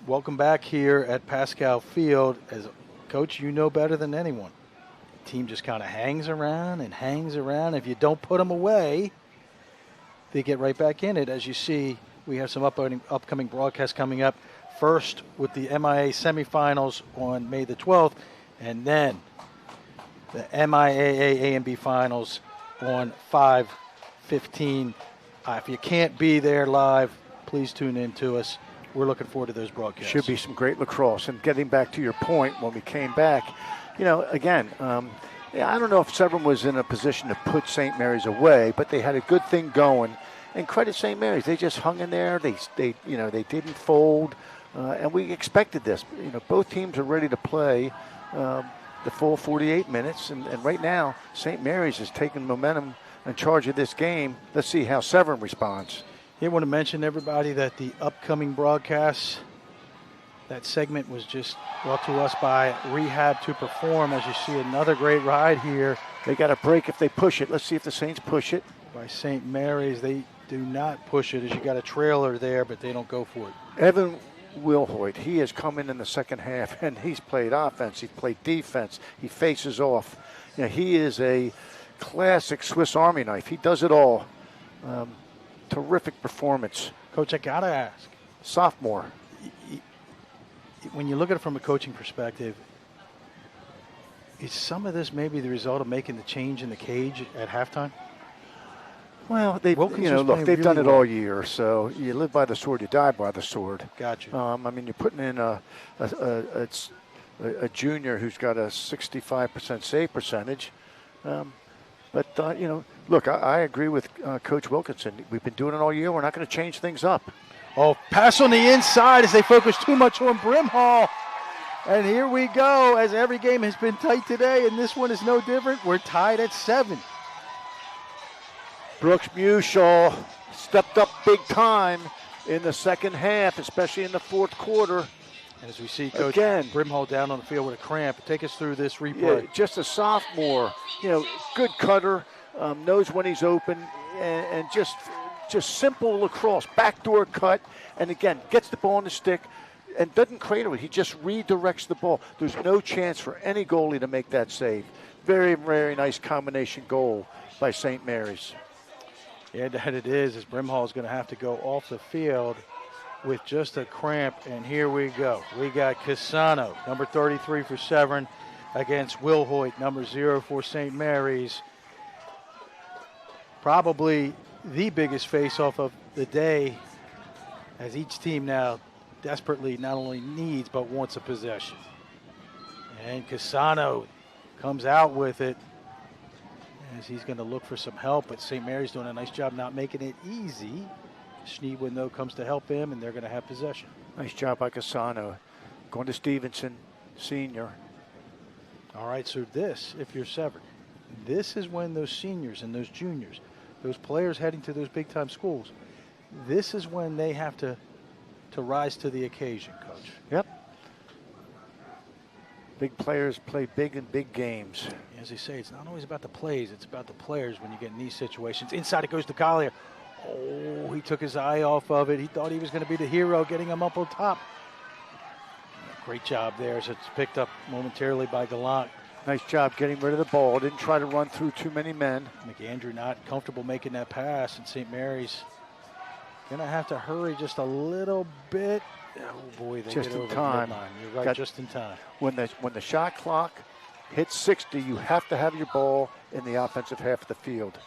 Welcome back here at Pascal Field. As Coach, you know better than anyone. team just kind of hangs around and hangs around. If you don't put them away, they get right back in it. As you see, we have some upcoming broadcasts coming up. First with the MIAA semifinals on May the 12th, and then the MIAA A and B finals on 5/15. If you can't be there live, please tune in to us. We're looking forward to those broadcasts. Should be some great lacrosse. And getting back to your point, when we came back, you know, again, I don't know if Severn was in a position to put St. Mary's away, but they had a good thing going. And credit St. Mary's, they just hung in there. They didn't fold, and we expected this. You know, both teams are ready to play the full 48 minutes, and right now St. Mary's is taking momentum in charge of this game. Let's see how Severn responds. I want to mention, everybody, that the upcoming broadcasts, that segment was just brought to us by Rehab to Perform. As you see, another great ride here. They got a break if they push it. Let's see if the Saints push it. By St. Mary's, they do not push it, as you got a trailer there, but they don't go for it. Evan Wilhoit, he has come in the second half, and he's played offense, he's played defense, he faces off. You know, he is a classic Swiss Army knife. He does it all. Terrific performance. Coach, I got to ask. Sophomore. When you look at it from a coaching perspective, is some of this maybe the result of making the change in the cage at halftime? Well, they've done it all year. So you live by the sword, you die by the sword. Gotcha. I mean, you're putting in a junior who's got a 65% save percentage. But look, I agree with Coach Wilkinson. We've been doing it all year. We're not going to change things up. Oh, pass on the inside as they focus too much on Brimhall. And here we go, as every game has been tight today, and this one is no different. We're tied at 7. Brooks Mushaw stepped up big time in the second half, especially in the fourth quarter. And as we see, Coach, again, Brimhall down on the field with a cramp. Take us through this replay. Yeah, just a sophomore, good cutter, knows when he's open, and just simple lacrosse, backdoor cut, and again, gets the ball on the stick and doesn't cradle it. He just redirects the ball. There's no chance for any goalie to make that save. Very, very nice combination goal by St. Mary's. Yeah, that it is, as Brimhall is going to have to go off the field with just a cramp, and here we go. We got Casano, number 33 for Severn, against Wilhoit, number 0 for St. Mary's. Probably the biggest face-off of the day, as each team now desperately not only needs but wants a possession. And Casano comes out with it, as he's going to look for some help, but St. Mary's doing a nice job not making it easy. Schneebwin, though, comes to help him, and they're going to have possession. Nice job by Casano. Going to Stevenson, senior. All right, so this, if you're Severn, this is when those seniors and those juniors, those players heading to those big-time schools, this is when they have to rise to the occasion, Coach. Yep. Big players play big in big games. As they say, it's not always about the plays, it's about the players when you get in these situations. Inside it goes to Collier. Oh, he took his eye off of it. He thought he was going to be the hero, getting him up on top. Great job there as it's picked up momentarily by Gallant. Nice job getting rid of the ball. Didn't try to run through too many men. McAndrew not comfortable making that pass, and St. Mary's going to have to hurry just a little bit. Oh, boy, they just get in over time. the midline. You're right, just in time. When the shot clock hits 60, you have to have your ball in the offensive half of the field.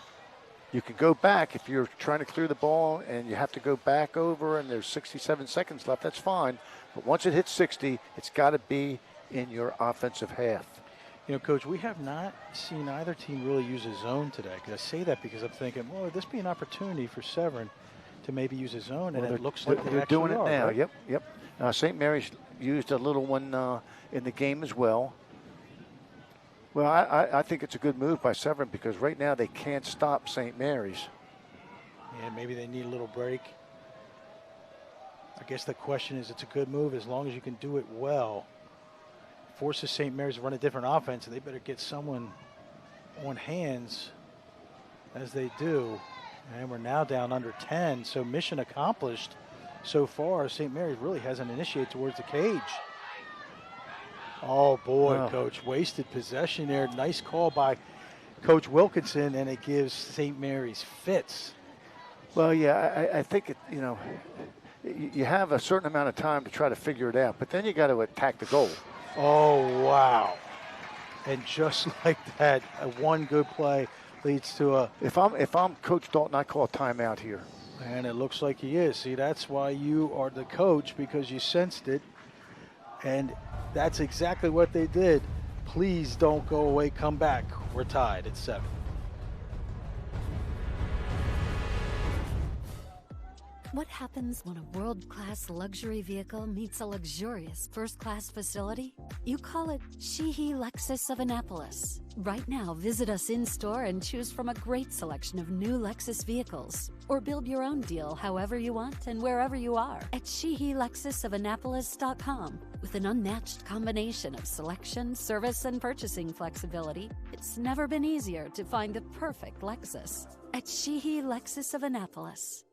You can go back if you're trying to clear the ball and you have to go back over and there's 67 seconds left, that's fine. But once it hits 60, it's got to be in your offensive half. You know, Coach, we have not seen either team really use a zone today. I say that because I'm thinking, well, would this be an opportunity for Severn to maybe use a zone? And it looks like they're doing it now. Right? Yep. St. Mary's used a little one in the game as well. Well, I think it's a good move by Severn because right now they can't stop St. Mary's. Yeah, maybe they need a little break. I guess the question is, it's a good move as long as you can do it well. Forces St. Mary's to run a different offense, and they better get someone on hands as they do. And we're now down under 10, so mission accomplished so far. St. Mary's really hasn't initiated towards the cage. Oh, boy, Coach. Wasted possession there. Nice call by Coach Wilkinson, and it gives St. Mary's fits. Well, yeah, I think, you have a certain amount of time to try to figure it out, but then you got to attack the goal. Oh, wow. And just like that, one good play leads to a... If I'm Coach Dalton, I call a timeout here. And it looks like he is. See, that's why you are the coach, because you sensed it. And that's exactly what they did. Please don't go away. Come back. We're tied at 7. What happens when a world-class luxury vehicle meets a luxurious first-class facility? You call it Sheehy Lexus of Annapolis. Right now, visit us in-store and choose from a great selection of new Lexus vehicles. Or build your own deal however you want and wherever you are at SheehyLexusOfAnnapolis.com. With an unmatched combination of selection, service, and purchasing flexibility, it's never been easier to find the perfect Lexus at Sheehy Lexus of Annapolis.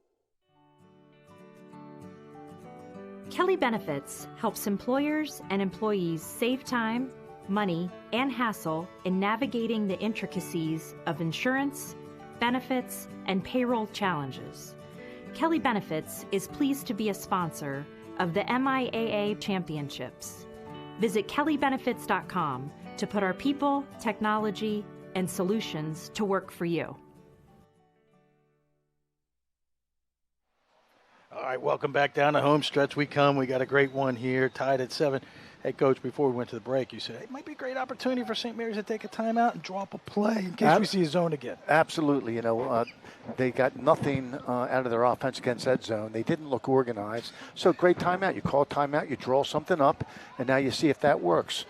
Kelly Benefits helps employers and employees save time, money, and hassle in navigating the intricacies of insurance, benefits, and payroll challenges. Kelly Benefits is pleased to be a sponsor of the MIAA Championships. Visit kellybenefits.com to put our people, technology, and solutions to work for you. All right, welcome back down the home stretch. We got a great one here, tied at 7. Hey, Coach, before we went to the break, you said it might be a great opportunity for St. Mary's to take a timeout and draw up a play in case we see a zone again. Absolutely. They got nothing out of their offense against that zone. They didn't look organized. So great timeout. You call a timeout, you draw something up, and now you see if that works.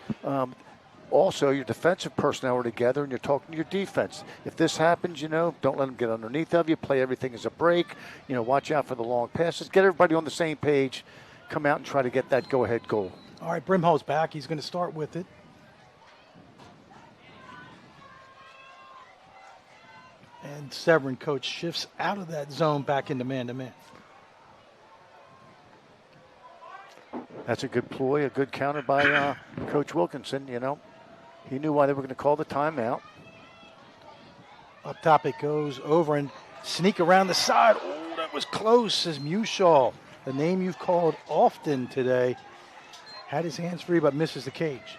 Also, your defensive personnel are together, and you're talking to your defense. If this happens, don't let them get underneath of you. Play everything as a break. Watch out for the long passes. Get everybody on the same page. Come out and try to get that go-ahead goal. All right, Brimhall's back. He's going to start with it. And Severn coach shifts out of that zone back into man-to-man. That's a good ploy, a good counter by Coach Wilkinson, He knew why they were going to call the timeout. Up top it goes over and sneak around the side. Oh, that was close as Mushaw, the name you've called often today, had his hands free but misses the cage.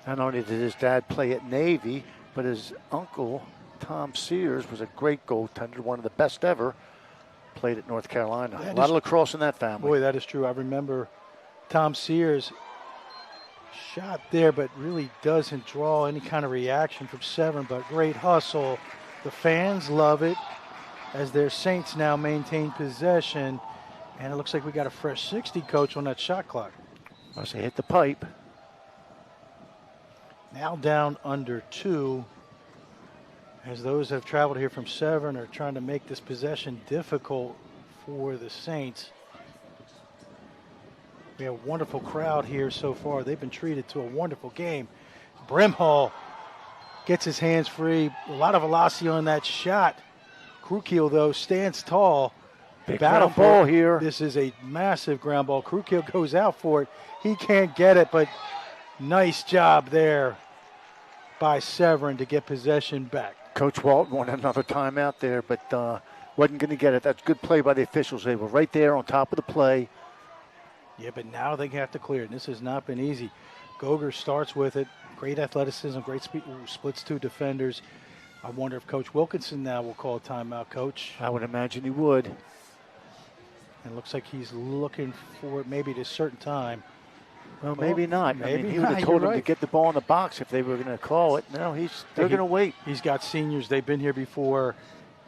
Not only did his dad play at Navy, but his uncle, Tom Sears, was a great goaltender, one of the best ever. Played at North Carolina. A lot of lacrosse in that family. Boy, that is true. I remember Tom Sears shot there, but really doesn't draw any kind of reaction from Severn, but great hustle. The fans love it as their Saints now maintain possession, and it looks like we got a fresh 60, Coach, on that shot clock. Must have hit the pipe. Now down under 2, as those that have traveled here from Severn are trying to make this possession difficult for the Saints. We have a wonderful crowd here so far. They've been treated to a wonderful game. Brimhall gets his hands free. A lot of velocity on that shot. Krukeel, though, stands tall. Big ground ball here. This is a massive ground ball. Krukeel goes out for it. He can't get it, but nice job there by Severn to get possession back. Coach Walton wanted another timeout there, but wasn't going to get it. That's good play by the officials. They were right there on top of the play. Yeah, but now they have to clear it. This has not been easy. Goger starts with it. Great athleticism, great speed, splits 2 defenders. I wonder if Coach Wilkinson now will call a timeout, Coach. I would imagine he would. And it looks like he's looking for it maybe at a certain time. Well, maybe not. Maybe he would have told him to get the ball in the box if they were going to call it. No, they're going to wait. He's got seniors. They've been here before.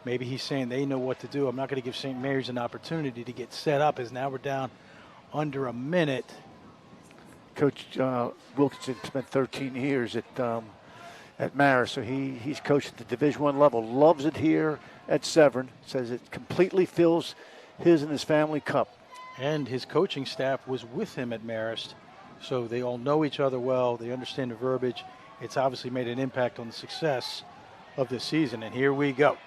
Maybe he's saying they know what to do. I'm not going to give St. Mary's an opportunity to get set up, as now we're down under a minute. Coach Wilkinson spent 13 years at Marist, so he's coached at the Division I level. Loves it here at Severn. Says it completely fills his and his family cup. And his coaching staff was with him at Marist. So they all know each other well. They understand the verbiage. It's obviously made an impact on the success of this season. And here we go.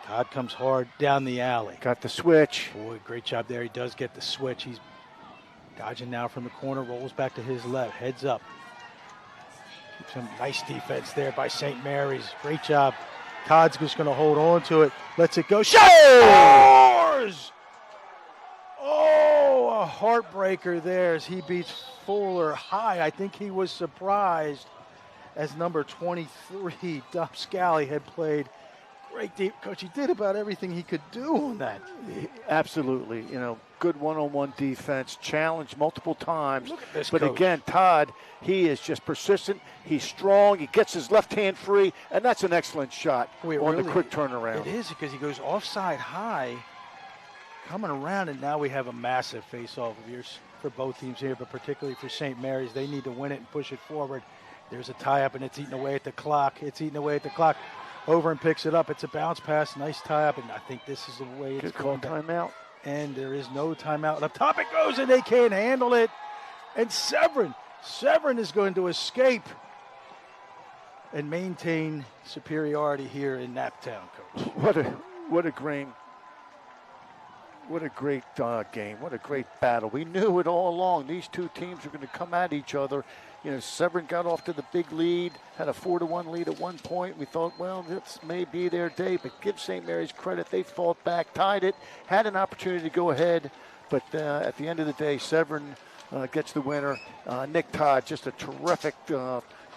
Todd comes hard down the alley. Got the switch. Boy, great job there. He does get the switch. He's Dodging now from the corner, rolls back to his left, heads up. Keeps him, nice defense there by St. Mary's. Great job. Todd's just going to hold on to it. Lets it go. Scores! Oh, a heartbreaker there as he beats Fuller high. I think he was surprised as number 23, Dub Scally, had played great deep. Coach, he did about everything he could do on that. Absolutely. You know, good one-on-one defense, challenged multiple times. Look at this, but Coach. again, Todd, he is just persistent. He's strong. He gets his left hand free, and that's an excellent shot on the quick turnaround. It is, because he goes offside high, coming around, and now we have a massive face-off of yours for both teams here, but particularly for St. Mary's. They need to win it and push it forward. There's a tie-up, and it's eating away at the clock. It's eating away at the clock. Over and picks it up. It's a bounce pass. Nice tie-up, and I think this is the way it's going. Good call, timeout. And there is no timeout. Up top it goes, and they can't handle it. And Severn is going to escape and maintain superiority here in Naptown, Coach. What a great game. What a great battle. We knew it all along. These two teams were going to come at each other. You know, Severn got off to the big lead, had a 4-1 lead at one point. We thought, well, this may be their day, but give St. Mary's credit. They fought back, tied it, had an opportunity to go ahead, but at the end of the day, Severn gets the winner. Nick Todd, just a terrific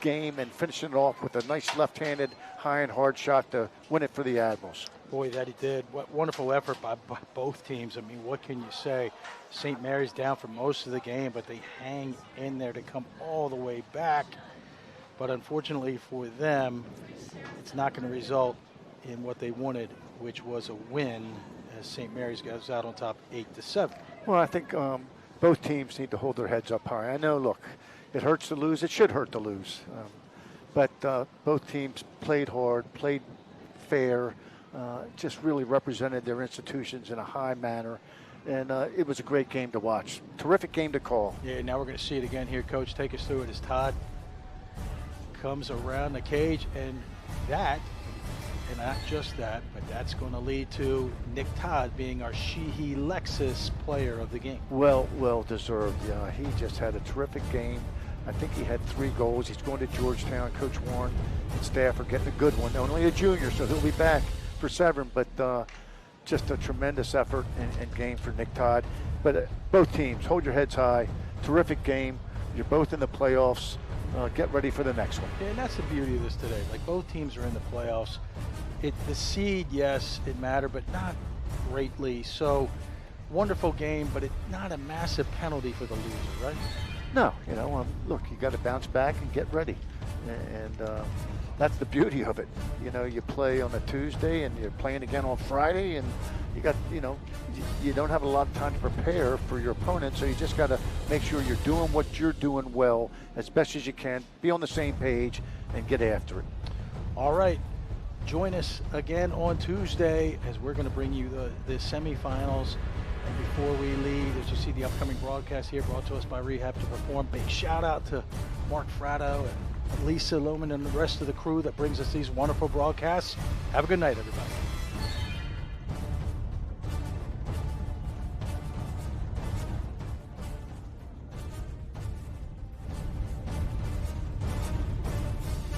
game, and finishing it off with a nice left-handed high and hard shot to win it for the Admirals. Boy, that he did. What wonderful effort by both teams. I mean, what can you say? St. Mary's down for most of the game, but they hang in there to come all the way back. But unfortunately for them, it's not going to result in what they wanted, which was a win, as St. Mary's goes out on top 8-7. Well, I think both teams need to hold their heads up high. I know, look, it hurts to lose. It should hurt to lose. But both teams played hard, played fair, just really represented their institutions in a high manner. And it was a great game to watch. Terrific game to call. Yeah, now we're going to see it again here. Coach, take us through it as Todd comes around the cage. And that, and not just that, but that's going to lead to Nick Todd being our Sheehy Lexus player of the game. Well deserved. Yeah, he just had a terrific game. I think he had 3 goals. He's going to Georgetown. Coach Warren and staff are getting a good one. Only a junior, so he'll be back for Severn, but just a tremendous effort and game for Nick Todd. But both teams, hold your heads high. Terrific game. You're both in the playoffs. Get ready for the next one. Yeah, and that's the beauty of this today. Like, both teams are in the playoffs. The seed, yes, it mattered, but not greatly. So, wonderful game, but it's not a massive penalty for the loser, right? No, you know, look, you got to bounce back and get ready. And that's the beauty of it. You know, you play on a Tuesday and you're playing again on Friday, and you got, you know, you don't have a lot of time to prepare for your opponent, so you just got to make sure you're doing what you're doing well as best as you can, be on the same page, and get after it. All right. Join us again on Tuesday as we're going to bring you the semifinals. And before we leave, as you see the upcoming broadcast here brought to us by Rehab to Perform, big shout out to Mark Fratto and Lisa Lohman and the rest of the crew that brings us these wonderful broadcasts. Have a good night, everybody.